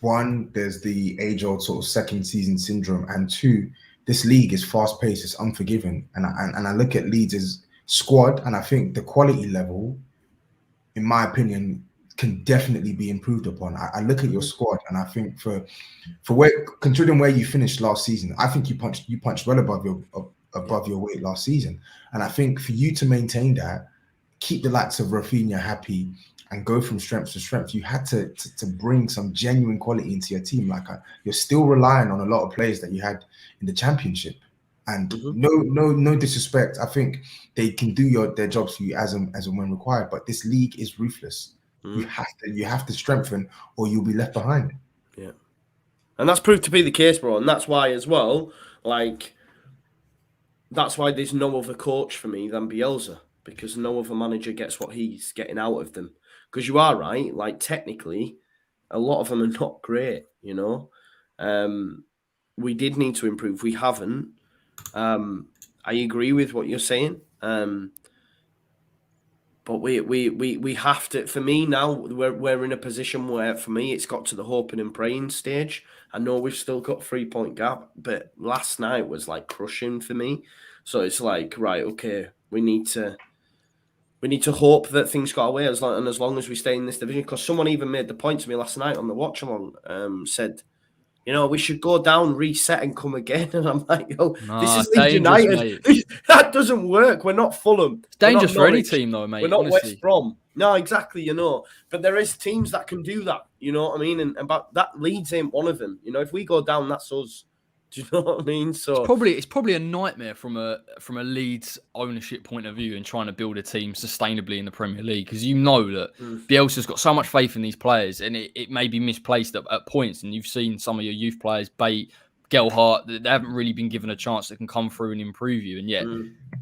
the age-old sort of second season syndrome, and two, this league is fast-paced, it's unforgiving, and I look at Leeds' squad, and I think the quality level, in my opinion, can definitely be improved upon. I look at your squad, and I think for considering where you finished last season, I think you punched well above your weight last season, and I think for you to maintain that, keep the likes of Rafinha happy, and go from strength to strength, you had to bring some genuine quality into your team. Like you're still relying on a lot of players that you had in the Championship. And no disrespect, I think they can do their jobs for you as and when required. But this league is ruthless. You have to strengthen, or you'll be left behind. Yeah, and that's proved to be the case, bro. And that's why, as well, like that's why there's no other coach for me than Bielsa, because no other manager gets what he's getting out of them. Because you are right, like technically, a lot of them are not great. You know, we did need to improve. We haven't. I agree with what you're saying. But we have to. For me now, we're in a position where, for me, it's got to the hoping and praying stage. I know we've still got 3-point gap, but last night was like crushing for me. So it's like, right, okay, we need to hope that things got away as long as we stay in this division. Because someone even made the point to me last night on the watch along, said, you know, we should go down, reset, and come again. And I'm like, yo, this is Leeds United. That doesn't work. We're not Fulham. It's dangerous for any team, though, mate. We're not honestly. West Brom. No, exactly, you know. But there is teams that can do that, you know what I mean? And but that Leeds ain't one of them. You know, if we go down, that's us. Do you know what I mean? So it's probably a nightmare from a Leeds ownership point of view and trying to build a team sustainably in the Premier League, because you know that Bielsa's got so much faith in these players, and it may be misplaced at points. And you've seen some of your youth players, Bate, Gelhardt, they haven't really been given a chance that can come through and improve you, and yet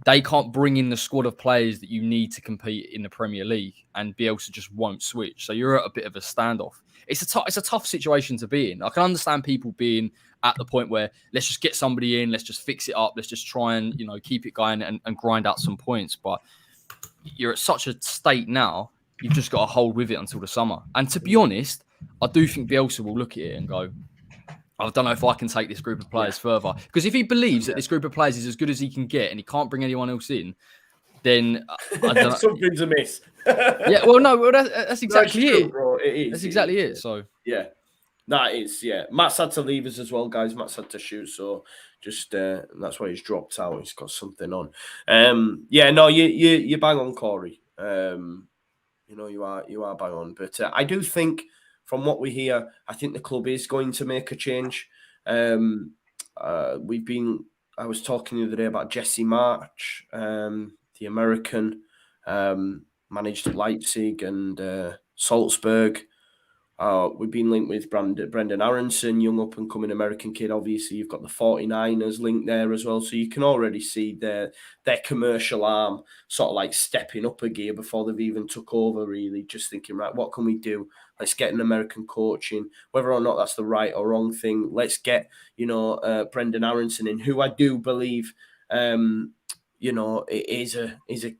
they can't bring in the squad of players that you need to compete in the Premier League, and Bielsa just won't switch. So you're at a bit of a standoff. It's a tough situation to be in. I can understand people being at the point where let's just get somebody in, let's just fix it up, let's just try and, you know, keep it going and grind out some points. But you're at such a state now, you've just got to hold with it until the summer. And to be honest, I do think Bielsa will look at it and go, I don't know if I can take this group of players further. Because if he believes that this group of players is as good as he can get and he can't bring anyone else in, then I don't know. Something's amiss. Yeah, well, no, well, that's exactly true, it. bro. It is. That's exactly it. So yeah, that is. Yeah, Matt's had to leave us as well, guys. Matt's had to shoot, so just that's why he's dropped out. He's got something on. Yeah, no, you bang on, Corey. You know, you are bang on. But I do think, from what we hear, I think the club is going to make a change. I was talking the other day about Jesse March, the American, managed at Leipzig and Salzburg. We've been linked with Brendan Aronson, young up-and-coming American kid. Obviously, you've got the 49ers linked there as well. So you can already see their commercial arm sort of like stepping up a gear before they've even took over, really. Just thinking, right, what can we do? Let's get an American coach in. Whether or not that's the right or wrong thing, let's get, you know, Brendan Aronson in, who I do believe, you know, is a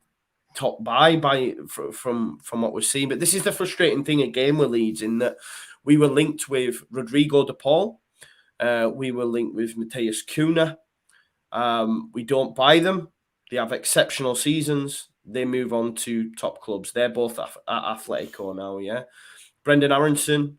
top buy from what we're seeing. But this is the frustrating thing again with Leeds, in that we were linked with Rodrigo de Paul. We were linked with Mateus Cunha. We don't buy them. They have exceptional seasons. They move on to top clubs. They're both at Atletico now, yeah. Brendan Aronson,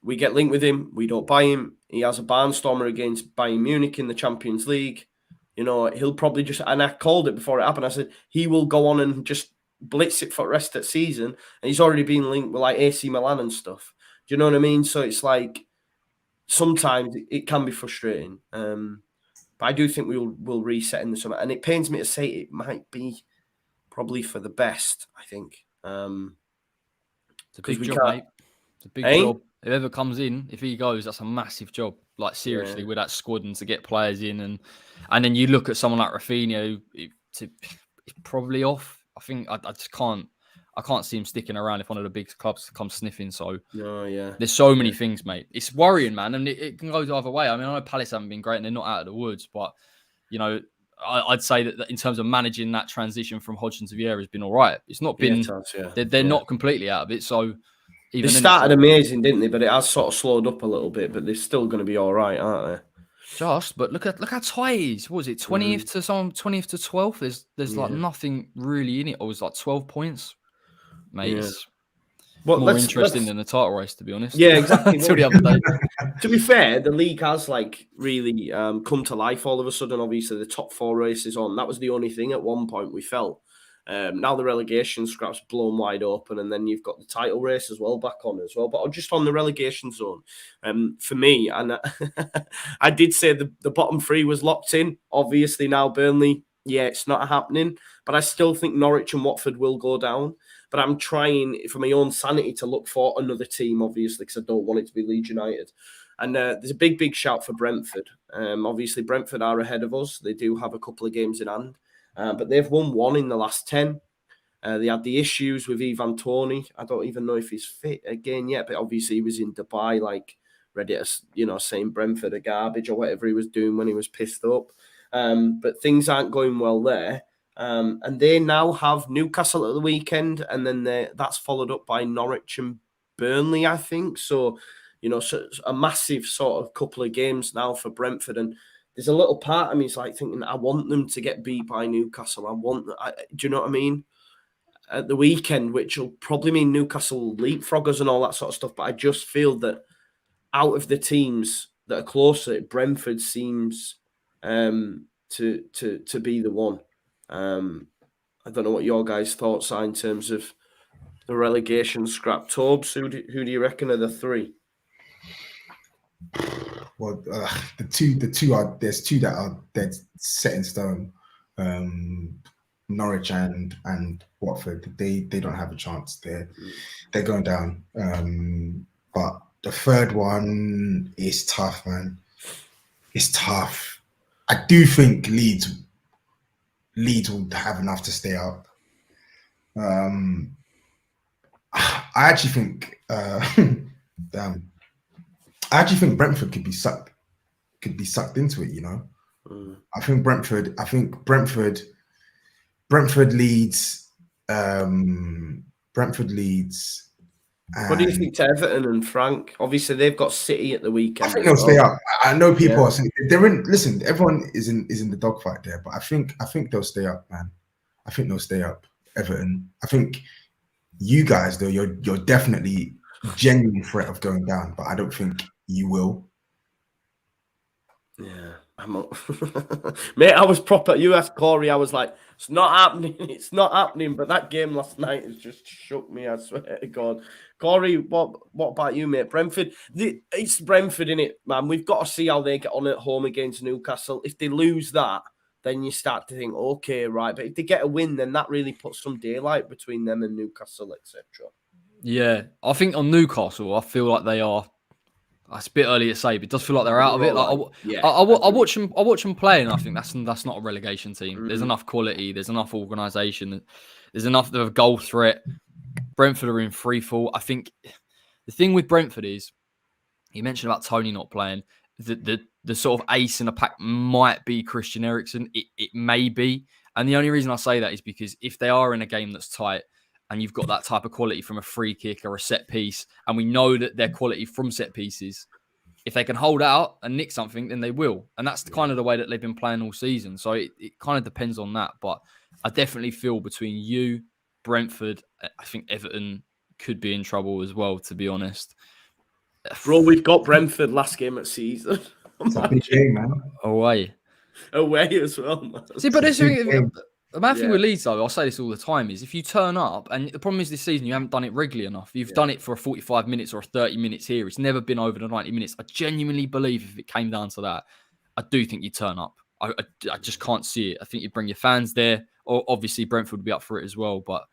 we get linked with him. We don't buy him. He has a barnstormer against Bayern Munich in the Champions League. You know, he'll probably just, and I called it before it happened. I said, he will go on and just blitz it for the rest of the season. And he's already been linked with like AC Milan and stuff. Do you know what I mean? So it's like, sometimes it can be frustrating. But I do think we'll reset in the summer. And it pains me to say it might be probably for the best, I think. It's a big job, mate. It's a big job. Whoever comes in, if he goes, that's a massive job. Like, seriously, with that squad, and to get players in. And then you look at someone like Rafinha, he's probably off. I think I just can't see him sticking around if one of the big clubs comes sniffing. So there's so many things, mate. It's worrying, man. And it can go either way. I mean, I know Palace haven't been great and they're not out of the woods, but, you know, I'd say that in terms of managing that transition from Hodgson to Vieira has been all right. It's not been, they're not completely out of it. So they started amazing, didn't they? But it has sort of slowed up a little bit, but they're still going to be all right, aren't they? But look how tight it is. What was it, 20th to 12th? There's like nothing really in it. It was like 12 points. Mate, it's more interesting than the title race, to be honest. Yeah, exactly. Until the other day. To be fair, the league has like really come to life all of a sudden. Obviously, the top four races on. That was the only thing at one point we felt. Now the relegation scrap's blown wide open, and then you've got the title race as well back on as well. But just on the relegation zone, for me, and I did say the bottom three was locked in. Obviously now Burnley, yeah, it's not happening. But I still think Norwich and Watford will go down. But I'm trying for my own sanity to look for another team, obviously, because I don't want it to be Leeds United. And there's a big shout for Brentford. Obviously, Brentford are ahead of us. They do have a couple of games in hand. But they've won 1 in the last 10. They had the issues with Ivan Toney. I don't even know if he's fit again yet, but obviously he was in Dubai, like, ready to, saying Brentford are garbage or whatever he was doing when he was pissed up. But things aren't going well there. And they now have Newcastle at the weekend, and then that's followed up by Norwich and Burnley, I think. So, so a massive sort of couple of games now for Brentford. And there's a little part of me is like thinking, I want them to get beat by Newcastle. Do you know what I mean? At the weekend, which will probably mean Newcastle leapfrog us and all that sort of stuff. But I just feel that out of the teams that are closer, Brentford seems to be the one. I don't know what your guys' thoughts are in terms of the relegation scrap. Tobes, who do you reckon are the three? Well, there's two that are dead set in stone. Norwich and Watford, they don't have a chance. They're going down. But the third one is tough, man. It's tough. I do think Leeds will have enough to stay up. I actually think I actually think Brentford could be sucked into it, I think Brentford leads. What do you think to Everton and Frank? Obviously, they've got City at the weekend. I think they'll stay up. I know people are saying they're in. Listen, everyone is in the dogfight there, but I think they'll stay up, man. I think they'll stay up. Everton. I think you guys, though, you're definitely genuine threat of going down, but I don't think you will. Yeah, mate, I was proper. You asked Corey, I was like, it's not happening. It's not happening. But that game last night has just shook me. I swear to God. Corey, what about you, mate? Brentford. It's Brentford, innit, man? We've got to see how they get on at home against Newcastle. If they lose that, then you start to think, okay, right. But if they get a win, then that really puts some daylight between them and Newcastle, etc. Yeah, I think on Newcastle, I feel like they are. It's a bit early to say, but it does feel like they're out of it. Like, I watch them play, and I think that's not a relegation team. Mm-hmm. There's enough quality, there's enough organisation, there's enough of a goal threat. Brentford are in free fall. I think the thing with Brentford is, you mentioned about Toney not playing. The sort of ace in the pack might be Christian Eriksen. It may be, and the only reason I say that is because if they are in a game that's tight, and you've got that type of quality from a free kick or a set piece, and we know that their quality from set pieces, if they can hold out and nick something, then they will. And that's kind of the way that they've been playing all season. So it kind of depends on that. But I definitely feel between you, Brentford, I think Everton could be in trouble as well, to be honest. Bro, we've got Brentford last game of season. It's a big game, man. Away as well, man. See, but the main thing with Leeds, though, I say this all the time, is if you turn up, and the problem is this season, you haven't done it regularly enough. You've done it for 45 minutes or 30 minutes here. It's never been over the 90 minutes. I genuinely believe if it came down to that, I do think you'd turn up. I just can't see it. I think you'd bring your fans there, or obviously Brentford would be up for it as well. But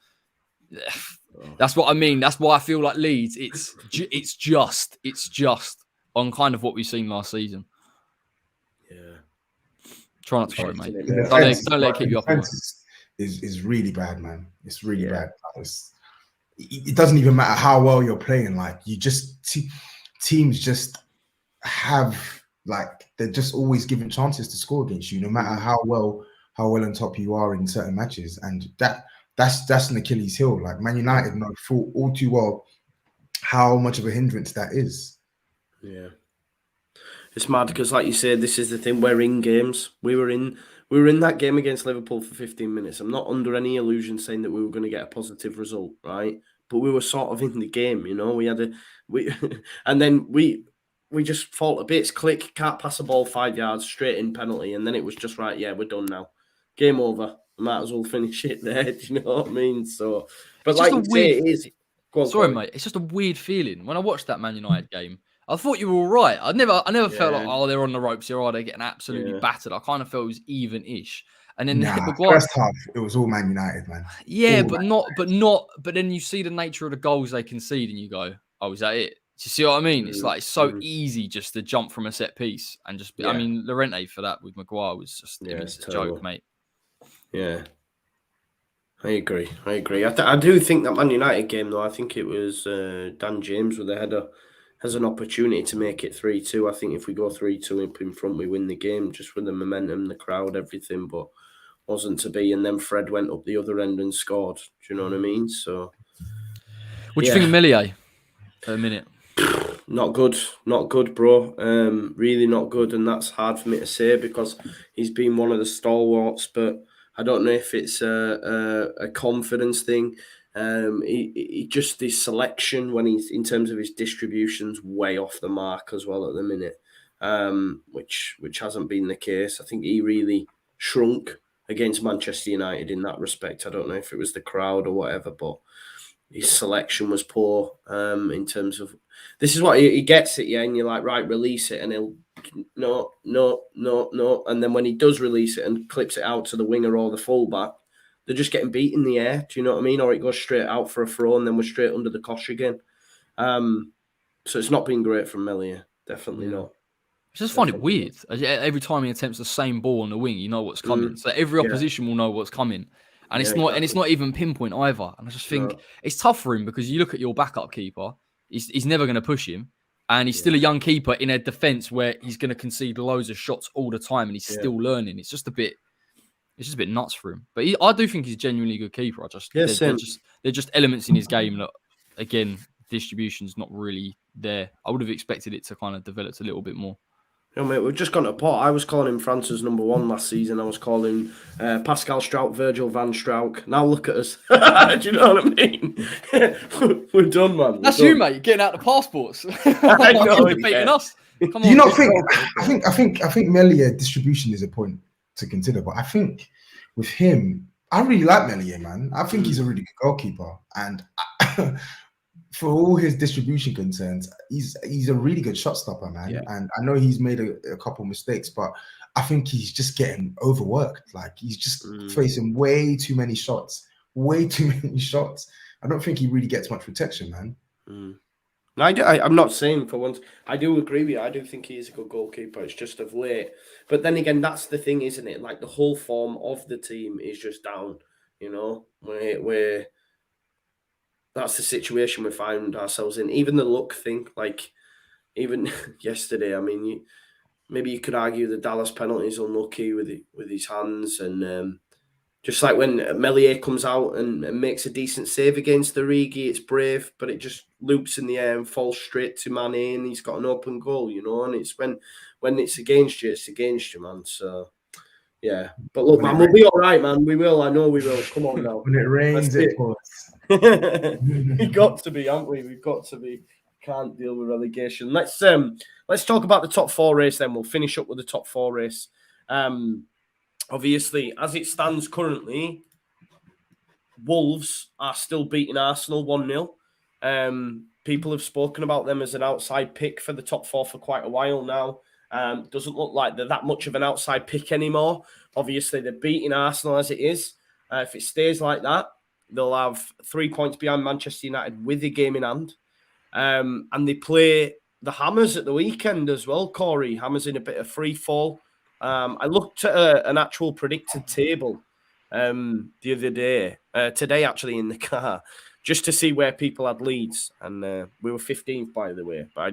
that's what I mean. That's why I feel like Leeds, it's just on kind of what we've seen last season. Yeah. Try not to worry, mate. Don't let it keep you up. Is really bad, man. It's really bad. It doesn't even matter how well you're playing. Like, you just teams just have, like, they're just always given chances to score against you, no matter how well on top you are in certain matches. And that's an Achilles heel. Like, Man United know all too well how much of a hindrance that is. Yeah. It's mad because, like you said, this is the thing. We're in games. We were in that game against Liverpool for 15 minutes. I'm not under any illusion saying that we were going to get a positive result, right? But we were sort of in the game, and then we just fall to bits. Click, can't pass the ball 5 yards, straight in penalty, and then it was just right. Yeah, we're done now. Game over. might as well finish it there. Do you know what I mean? So, but It's like just you a say, weird. it is. Go on, Sorry, Corey. mate. It's just a weird feeling. When I watched that Man United game, I thought you were all right. I never felt like, Yeah, oh, they're on the ropes here, or they're getting absolutely yeah, battered. I kind of felt it was even-ish. And then Nah, Maguire, first half it was all Man United, man. yeah, All but Man. but then you see the nature of the goals they concede, and you go, oh, is that it? Do you see what I mean? It's like it's so easy just to jump from a set piece and just. I yeah, mean, Llorente for that with Maguire was just. I yeah. mean, It's it's a terrible. joke, mate. Yeah, I agree. I do think that Man United game, though, I think it was Dan James with the header, has an opportunity to make it 3-2. I think if we go 3-2 up in front, we win the game just with the momentum, the crowd, everything, but wasn't to be. And then Fred went up the other end and scored. Do you know what I mean? So, What do you think of Millier at a minute? Not good, bro. Really not good, and that's hard for me to say because he's been one of the stalwarts. But I don't know if it's a confidence thing. He just his selection when he's in terms of his distributions way off the mark as well at the minute, which hasn't been the case. I think he really shrunk against Manchester United in that respect. I don't know if it was the crowd or whatever, but his selection was poor in terms of this is what he gets it, yeah, and you're like, right, release it, and he'll no, and then when he does release it and clips it out to the winger or the fullback, they're just getting beat in the air. Do you know what I mean? Or it goes straight out for a throw, and then we're straight under the cosh again. So it's not been great from Meslier, definitely not. I just find it weird. Every time he attempts the same ball on the wing, you know what's coming. So every opposition will know what's coming. And it's not and it's not even pinpoint either. And I just think it's tough for him because you look at your backup keeper, he's never going to push him. And he's still a young keeper in a defence where he's going to concede loads of shots all the time and he's still learning. It's just a bit nuts for him. But I do think he's a genuinely good keeper. They're just elements in his game that, again, distribution's not really there. I would have expected it to kind of develop a little bit more. You know, mate, we've just gone to pot. I was calling him France's number one last season. I was calling Pascal Struijk, Virgil van Struijk. Now look at us. Do you know what I mean? We're done, man. That's you, mate. You're getting out the passports. I know, beating us. Come on. Do you not think? I think Meslier distribution is a point to consider, but I think with him, I really like Meslier, man. I think he's a really good goalkeeper, and for all his distribution concerns, he's a really good shot stopper, man. Yeah. And I know he's made a couple mistakes, but I think he's just getting overworked. Like he's just facing way too many shots. I don't think he really gets much protection, man. I'm not saying for once. I do agree with you. I do think he is a good goalkeeper. It's just of late. But then again, that's the thing, isn't it? Like the whole form of the team is just down. You know, where that's the situation we find ourselves in. Even the luck thing, like even yesterday. I mean, maybe you could argue the Dallas penalty is unlucky with his hands, and just like when Meslier comes out and makes a decent save against the Origi, it's brave, but it just loops in the air and falls straight to Mane, and he's got an open goal, you know. And it's when it's against you, man. So. Yeah, but look, man, we'll be all right, man. We will. I know we will. Come on now. When it rains, it pours. We've got to be, haven't we? We've got to be. Can't deal with relegation. Let's talk about the top four race. Then we'll finish up with the top four race. Obviously, as it stands currently, Wolves are still beating Arsenal 1-0. People have spoken about them as an outside pick for the top four for quite a while now. Doesn't look like they're that much of an outside pick anymore. Obviously, they're beating Arsenal as it is. If it stays like that, they'll have 3 points behind Manchester United with the game in hand. And they play the Hammers at the weekend as well, Corey. Hammers in a bit of free fall. I looked at an actual predicted table the other day, today actually in the car, just to see where people had leads. And we were 15th, by the way. But I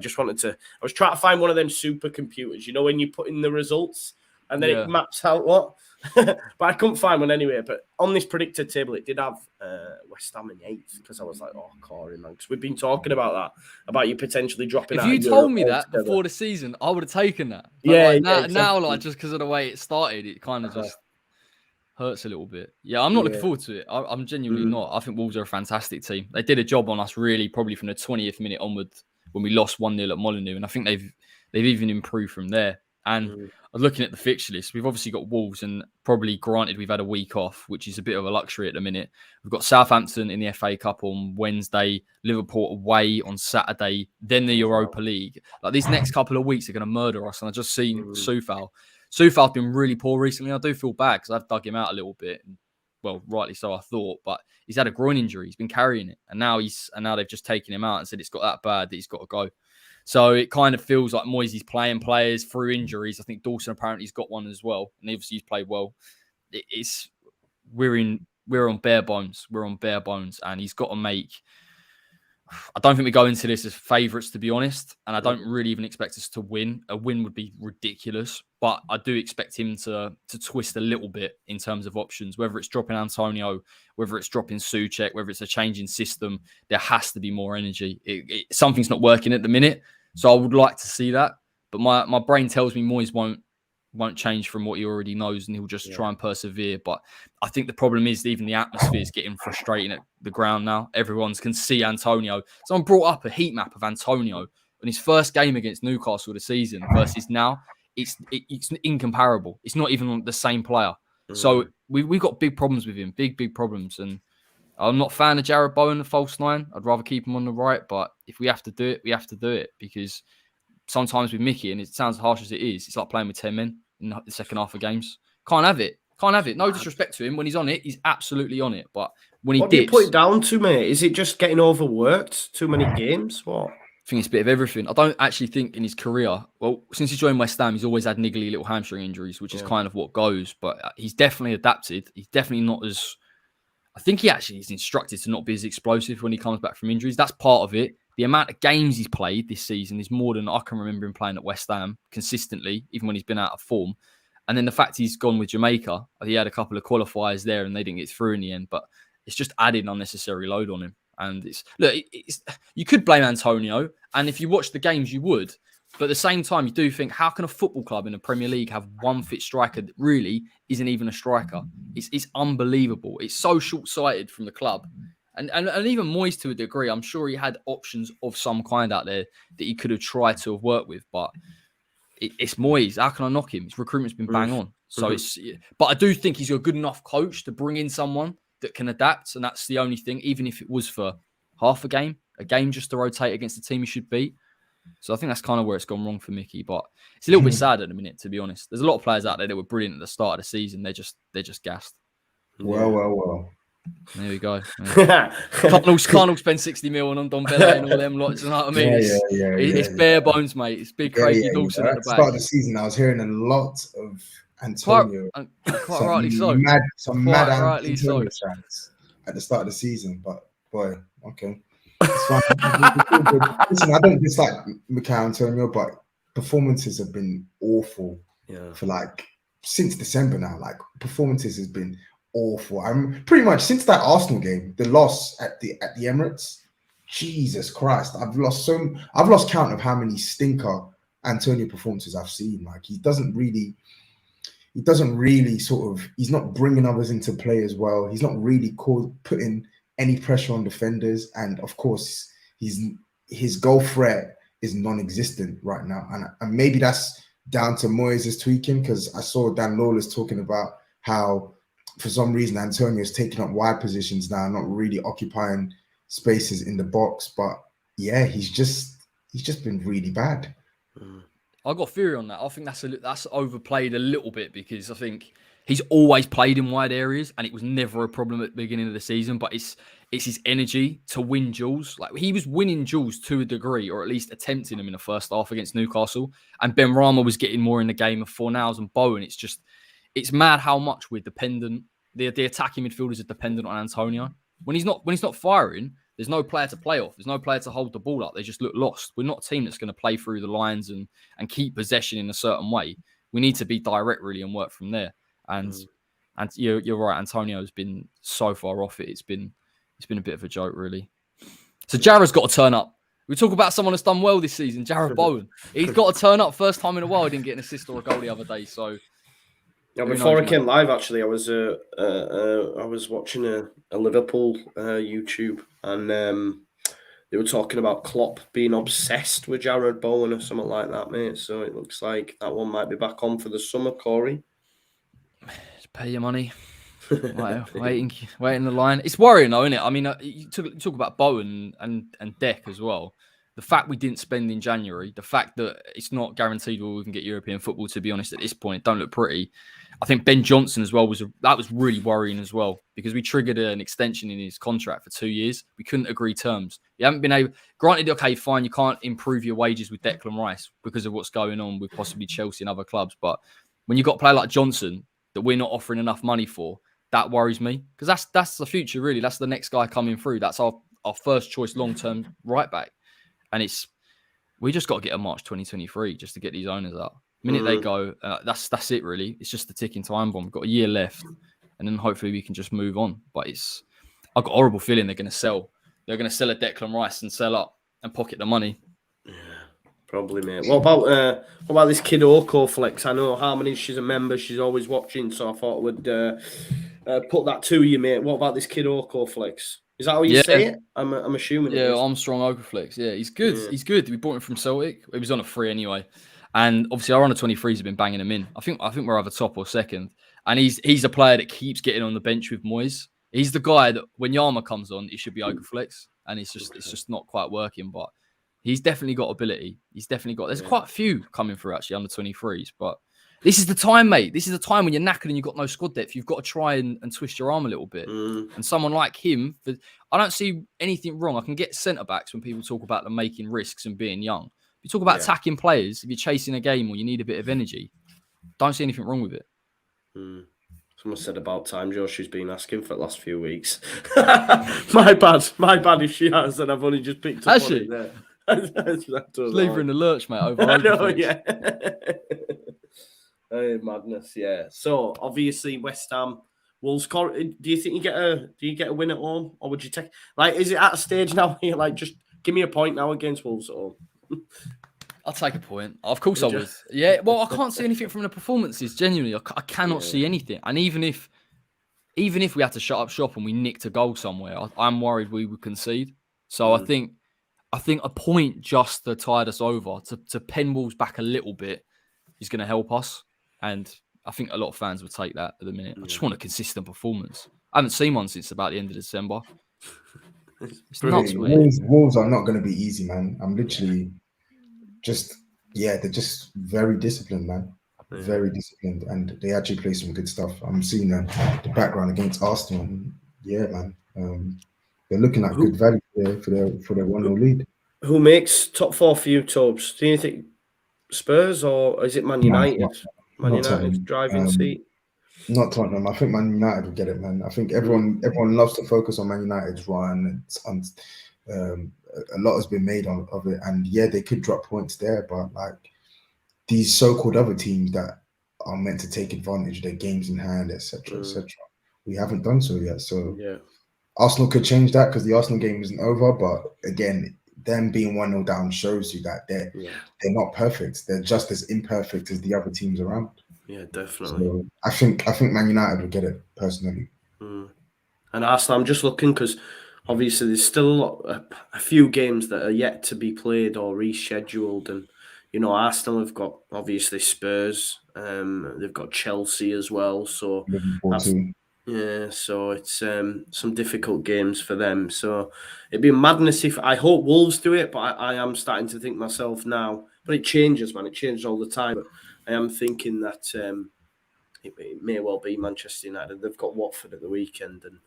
was trying to find one of them supercomputers, you know, when you put in the results and then it maps out what. But I couldn't find one anyway. But on this predicted table, it did have West Ham in 8th, because I was like, oh, Corey, man. Because we've been talking about that, about you potentially dropping out. If you told me that before the season, I would have taken that. But now, like, just because of the way it started, it kind of just hurts a little bit. Yeah, I'm not looking forward to it. I'm genuinely not. I think Wolves are a fantastic team. They did a job on us really probably from the 20th minute onward when we lost 1-0 at Molineux, and I think they've even improved from there. And looking at the fixture list, we've obviously got Wolves, and probably granted we've had a week off, which is a bit of a luxury at the minute. We've got Southampton in the FA Cup on Wednesday, Liverpool away on Saturday, then the Europa League. Like, these next couple of weeks are going to murder us. And I've just seen Soufal. Soufal's been really poor recently. I do feel bad because I've dug him out a little bit. Well, rightly so, I thought, but he's had a groin injury. He's been carrying it, and now they've just taken him out and said it's got that bad that he's got to go. So it kind of feels like Moyes playing players through injuries. I think Dawson apparently has got one as well, and obviously he's played well. We're on bare bones. We're on bare bones, and he's got to make. I don't think we go into this as favourites, to be honest, and I don't really even expect us to win. A win would be ridiculous, but I do expect him to twist a little bit in terms of options, whether it's dropping Antonio, whether it's dropping Souček, whether it's a change in system. There has to be more energy. Something's not working at the minute, so I would like to see that, but my brain tells me Moyes won't change from what he already knows, and he'll just try and persevere. But I think the problem is even the atmosphere is getting frustrating at the ground now. Everyone can see Antonio. Someone brought up a heat map of Antonio in his first game against Newcastle this season versus now. It's incomparable. It's not even the same player. So we've got big problems with him, big problems. And I'm not a fan of Jared Bowen, the false nine. I'd rather keep him on the right. But if we have to do it, we have to do it, because sometimes with Mickey, and it sounds harsh as it is, it's like playing with 10 men in the second half of games. Can't have it. No disrespect to him. When he's on it, he's absolutely on it. But when he what dips, do you put it down to, mate? Is it just getting overworked? Too many games? What? I think it's a bit of everything. I don't actually think in his career, well, since he joined West Ham, he's always had niggly little hamstring injuries, which is kind of what goes. But he's definitely adapted. He's definitely not as... I think he actually is instructed to not be as explosive when he comes back from injuries. That's part of it. The amount of games he's played this season is more than I can remember him playing at West Ham consistently, even when he's been out of form. And then the fact he's gone with Jamaica, he had a couple of qualifiers there and they didn't get through in the end, but it's just added unnecessary load on him. And you could blame Antonio, and if you watch the games, you would. But at the same time, you do think, how can a football club in the Premier League have one fit striker that really isn't even a striker? It's unbelievable. It's so short-sighted from the club. And even Moyes, to a degree, I'm sure he had options of some kind out there that he could have tried to have worked with. But it's Moyes. How can I knock him? His recruitment's been bang on. So but I do think he's a good enough coach to bring in someone that can adapt. And that's the only thing, even if it was for half a game just to rotate against the team he should beat. So I think that's kind of where it's gone wrong for Mickey. But it's a little bit sad at the minute, to be honest. There's a lot of players out there that were brilliant at the start of the season. They're just gassed. Well. There we go. Yeah. Can't spend 60 mil on Dombele and all them lots. You know what I mean? It's bare bones, mate. It's big Craigie Dawson at the back. At the start of the season, I was hearing a lot of Antonio. Quite rightly so. Mad Antonio chants at the start of the season. But boy, okay. It's fine. Listen, I don't dislike Mikel Antonio, but performances have been awful for since December now. Performances has been awful. I'm pretty much since that Arsenal game, the loss at the Emirates. Jesus Christ, I've lost count of how many stinker Antonio performances I've seen. He doesn't really he's not bringing others into play as well. He's not really putting any pressure on defenders, and of course his goal threat is non-existent right now, and maybe that's down to Moyes' tweaking, because I saw Dan Lawless talking about how for some reason Antonio's taking up wide positions now, not really occupying spaces in the box. But yeah, he's just been really bad. I got theory on that. I think that's overplayed a little bit, because I think he's always played in wide areas and it was never a problem at the beginning of the season, but it's his energy to win duels. He was winning duels to a degree, or at least attempting them in the first half against Newcastle. And Ben Rama was getting more in the game of Fornals and Bowen. It's mad how much we're dependent. The attacking midfielders are dependent on Antonio. When he's not firing, there's no player to play off. There's no player to hold the ball up. They just look lost. We're not a team that's going to play through the lines and keep possession in a certain way. We need to be direct, really, and work from there. And you're right. Antonio has been so far off it. It's been a bit of a joke, really. So Jarrett's got to turn up. We talk about someone that's done well this season, Jared Bowen. He's got to turn up. First time in a while, he didn't get an assist or a goal the other day. So before I came live, actually, I was watching a Liverpool YouTube, and they were talking about Klopp being obsessed with Jared Bowen or something like that, mate. So it looks like that one might be back on for the summer, Corey. Just pay your money. Waiting the line. It's worrying though, isn't it? I mean, you talk about Bowen and Deck as well. The fact we didn't spend in January, the fact that it's not guaranteed we can get European football, to be honest, at this point, don't look pretty. I think Ben Johnson as well was really worrying as well, because we triggered an extension in his contract for 2 years. We couldn't agree terms. You haven't been able. Granted, okay, fine, you can't improve your wages with Declan Rice because of what's going on with possibly Chelsea and other clubs. But when you've got a player like Johnson that we're not offering enough money for, that worries me, because that's the future, really. That's the next guy coming through. That's our first choice long-term right back. And we just got to get a March 2023 just to get these owners out. The minute they go, that's it, really. It's just the ticking time bomb. We've got a year left, and then hopefully we can just move on. But I've got a horrible feeling they're going to sell. They're going to sell a Declan Rice and sell up and pocket the money. Yeah, probably, mate. What about this kid Oko Flex? I know Harmony, she's a member. She's always watching, so I thought I would put that to you, mate. What about this kid Oko Flex? Is that how you say it? I'm assuming. Yeah, Armstrong Okerflex. Yeah, he's good. Yeah. He's good. We bought him from Celtic. He was on a free anyway. And obviously our under-23s have been banging him in. I think we're either top or second. And he's a player that keeps getting on the bench with Moyes. He's the guy that when Yama comes on, it should be Okerflex. And it's just not quite working. But he's definitely got ability. There's quite a few coming through actually under-23s. But this is the time, mate. This is the time when you're knackered and you've got no squad depth. You've got to try and twist your arm a little bit. And someone like him, I don't see anything wrong. I can get centre-backs when people talk about them making risks and being young. If you talk about attacking players, if you're chasing a game or you need a bit of energy, don't see anything wrong with it. Someone said about time Josh has been asking for the last few weeks. My bad if she has, and I've only just picked up on it there. Leave her in the lurch, mate. Over I know, yeah. Madness, yeah. So obviously West Ham, Wolves. Do you think you get a win at home, or would you take? Like, is it at a stage now where you're like, just give me a point now against Wolves at home? I'll take a point. Of course I would. Yeah. Well, I can't see anything from the performances. Genuinely, I cannot see anything. And even if we had to shut up shop and we nicked a goal somewhere, I'm worried we would concede. So I think a point just to tide us over, to pen Wolves back a little bit, is going to help us. And I think a lot of fans would take that at the minute. I just want a consistent performance. I haven't seen one since about the end of December. It's nuts, Wolves are not going to be easy, man. I'm literally they're just very disciplined, man. Yeah. Very disciplined, and they actually play some good stuff. I'm seeing the background against Arsenal. And yeah, man. They're looking at good value there for their 1-0 lead. Who makes top 4 for you, Tobes? Do you think Spurs or is it Man United? Man United's driving seat. Not Tottenham. I think Man United will get it, man. I think everyone loves to focus on Man United's run. A lot has been made of it, and yeah, they could drop points there, but like these so-called other teams that are meant to take advantage of their games in hand, etc., we haven't done so yet. So yeah, Arsenal could change that because the Arsenal game isn't over. But again, them being 1-0 down shows you that they're not perfect. They're just as imperfect as the other teams around. Yeah, definitely. So I think Man United will get it personally. And Arsenal, I'm just looking because obviously there's still a few games that are yet to be played or rescheduled, and you know Arsenal have got obviously Spurs, they've got Chelsea as well. So so it's some difficult games for them. So it'd be madness if I hope Wolves do it, but I am starting to think myself now. But it changes, man. It changes all the time. But I am thinking that it may well be Manchester United. They've got Watford at the weekend, and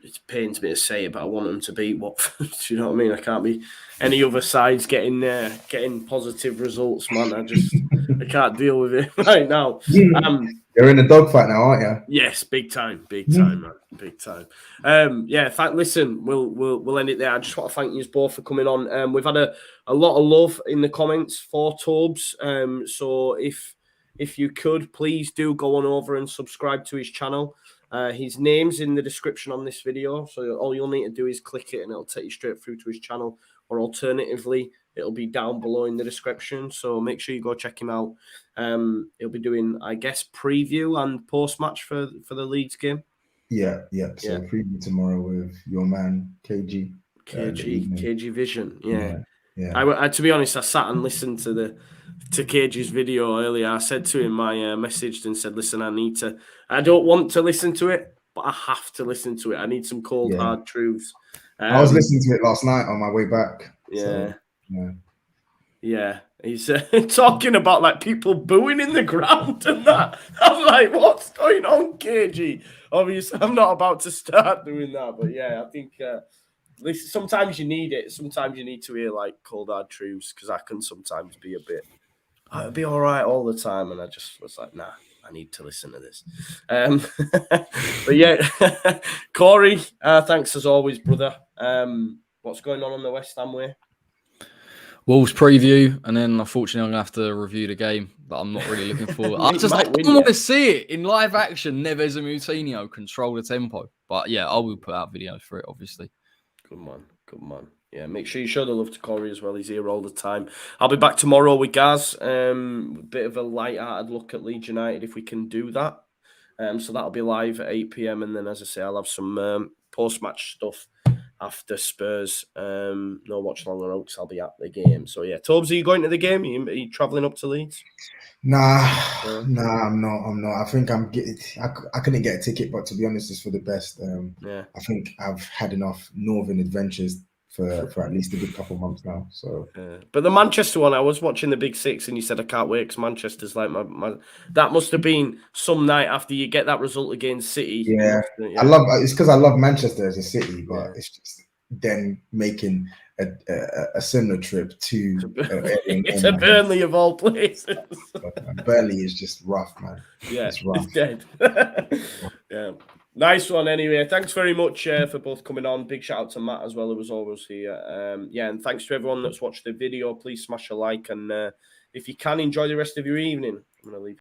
it pains me to say it, but I want them to beat Watford. Do you know what I mean? I can't be any other sides getting positive results, man. I can't deal with it right now. You're in a dogfight now, aren't you? Yes, big time, man, big time. Listen, we'll end it there. I just want to thank you both for coming on. We've had a lot of love in the comments for Tobes. So if you could, please do go on over and subscribe to his channel. His name's in the description on this video, so all you'll need to do is click it and it'll take you straight through to his channel, or alternatively it'll be down below in the description, so make sure you go check him out. He'll be doing, I guess, preview and post-match for the Leeds game. Yeah. So preview tomorrow with your man KG. KG Vision. Yeah. Yeah. I to be honest, I sat and listened to KG's video earlier. I said to him, I messaged and said, listen, I don't want to listen to it, but I have to listen to it. I need some cold, hard truths. I was listening to it last night on my way back. Yeah. So, yeah. He's talking about like people booing in the ground and that. I'm like, what's going on, KG? Obviously, I'm not about to start doing that, but yeah, I think sometimes you need it. Sometimes you need to hear like cold hard truths, because I can sometimes be a bit. It'll be all right all the time, and I just was like, nah, I need to listen to this. But yeah, Corey, thanks as always, brother. What's going on the West Ham way? Wolves preview, and then unfortunately I'm gonna have to review the game that I'm not really looking forward. I don't want to see it in live action. Neves and Moutinho control the tempo, but yeah, I will put out videos for it, obviously. Good man. Yeah, make sure you show the love to Corey as well. He's here all the time. I'll be back tomorrow with Gaz. Bit of a light-hearted look at Leeds United if we can do that. So that'll be live at 8 p.m. And then, as I say, I'll have some post-match stuff after Spurs. No watch longer oats. I'll be at the game. So yeah, Tobes, are you going to the game? Are you travelling up to Leeds? Nah, I'm not. I think I couldn't get a ticket, but to be honest, it's for the best. I think I've had enough northern adventures for at least a good couple of months now. So, but the Manchester one, I was watching the Big Six, and you said I can't wait because Manchester's like my. That must have been some night after you get that result against City. Yeah. It's because I love Manchester as a city, but it's just then making a similar trip to it's a Burnley of all places. Burnley is just rough, man. Yeah, it's rough. It's dead. Yeah. Nice one anyway. Thanks very much for both coming on. Big shout out to Matt as well, who was always here. And thanks to everyone that's watched the video. Please smash a like, and if you can, enjoy the rest of your evening. I'm going to leave.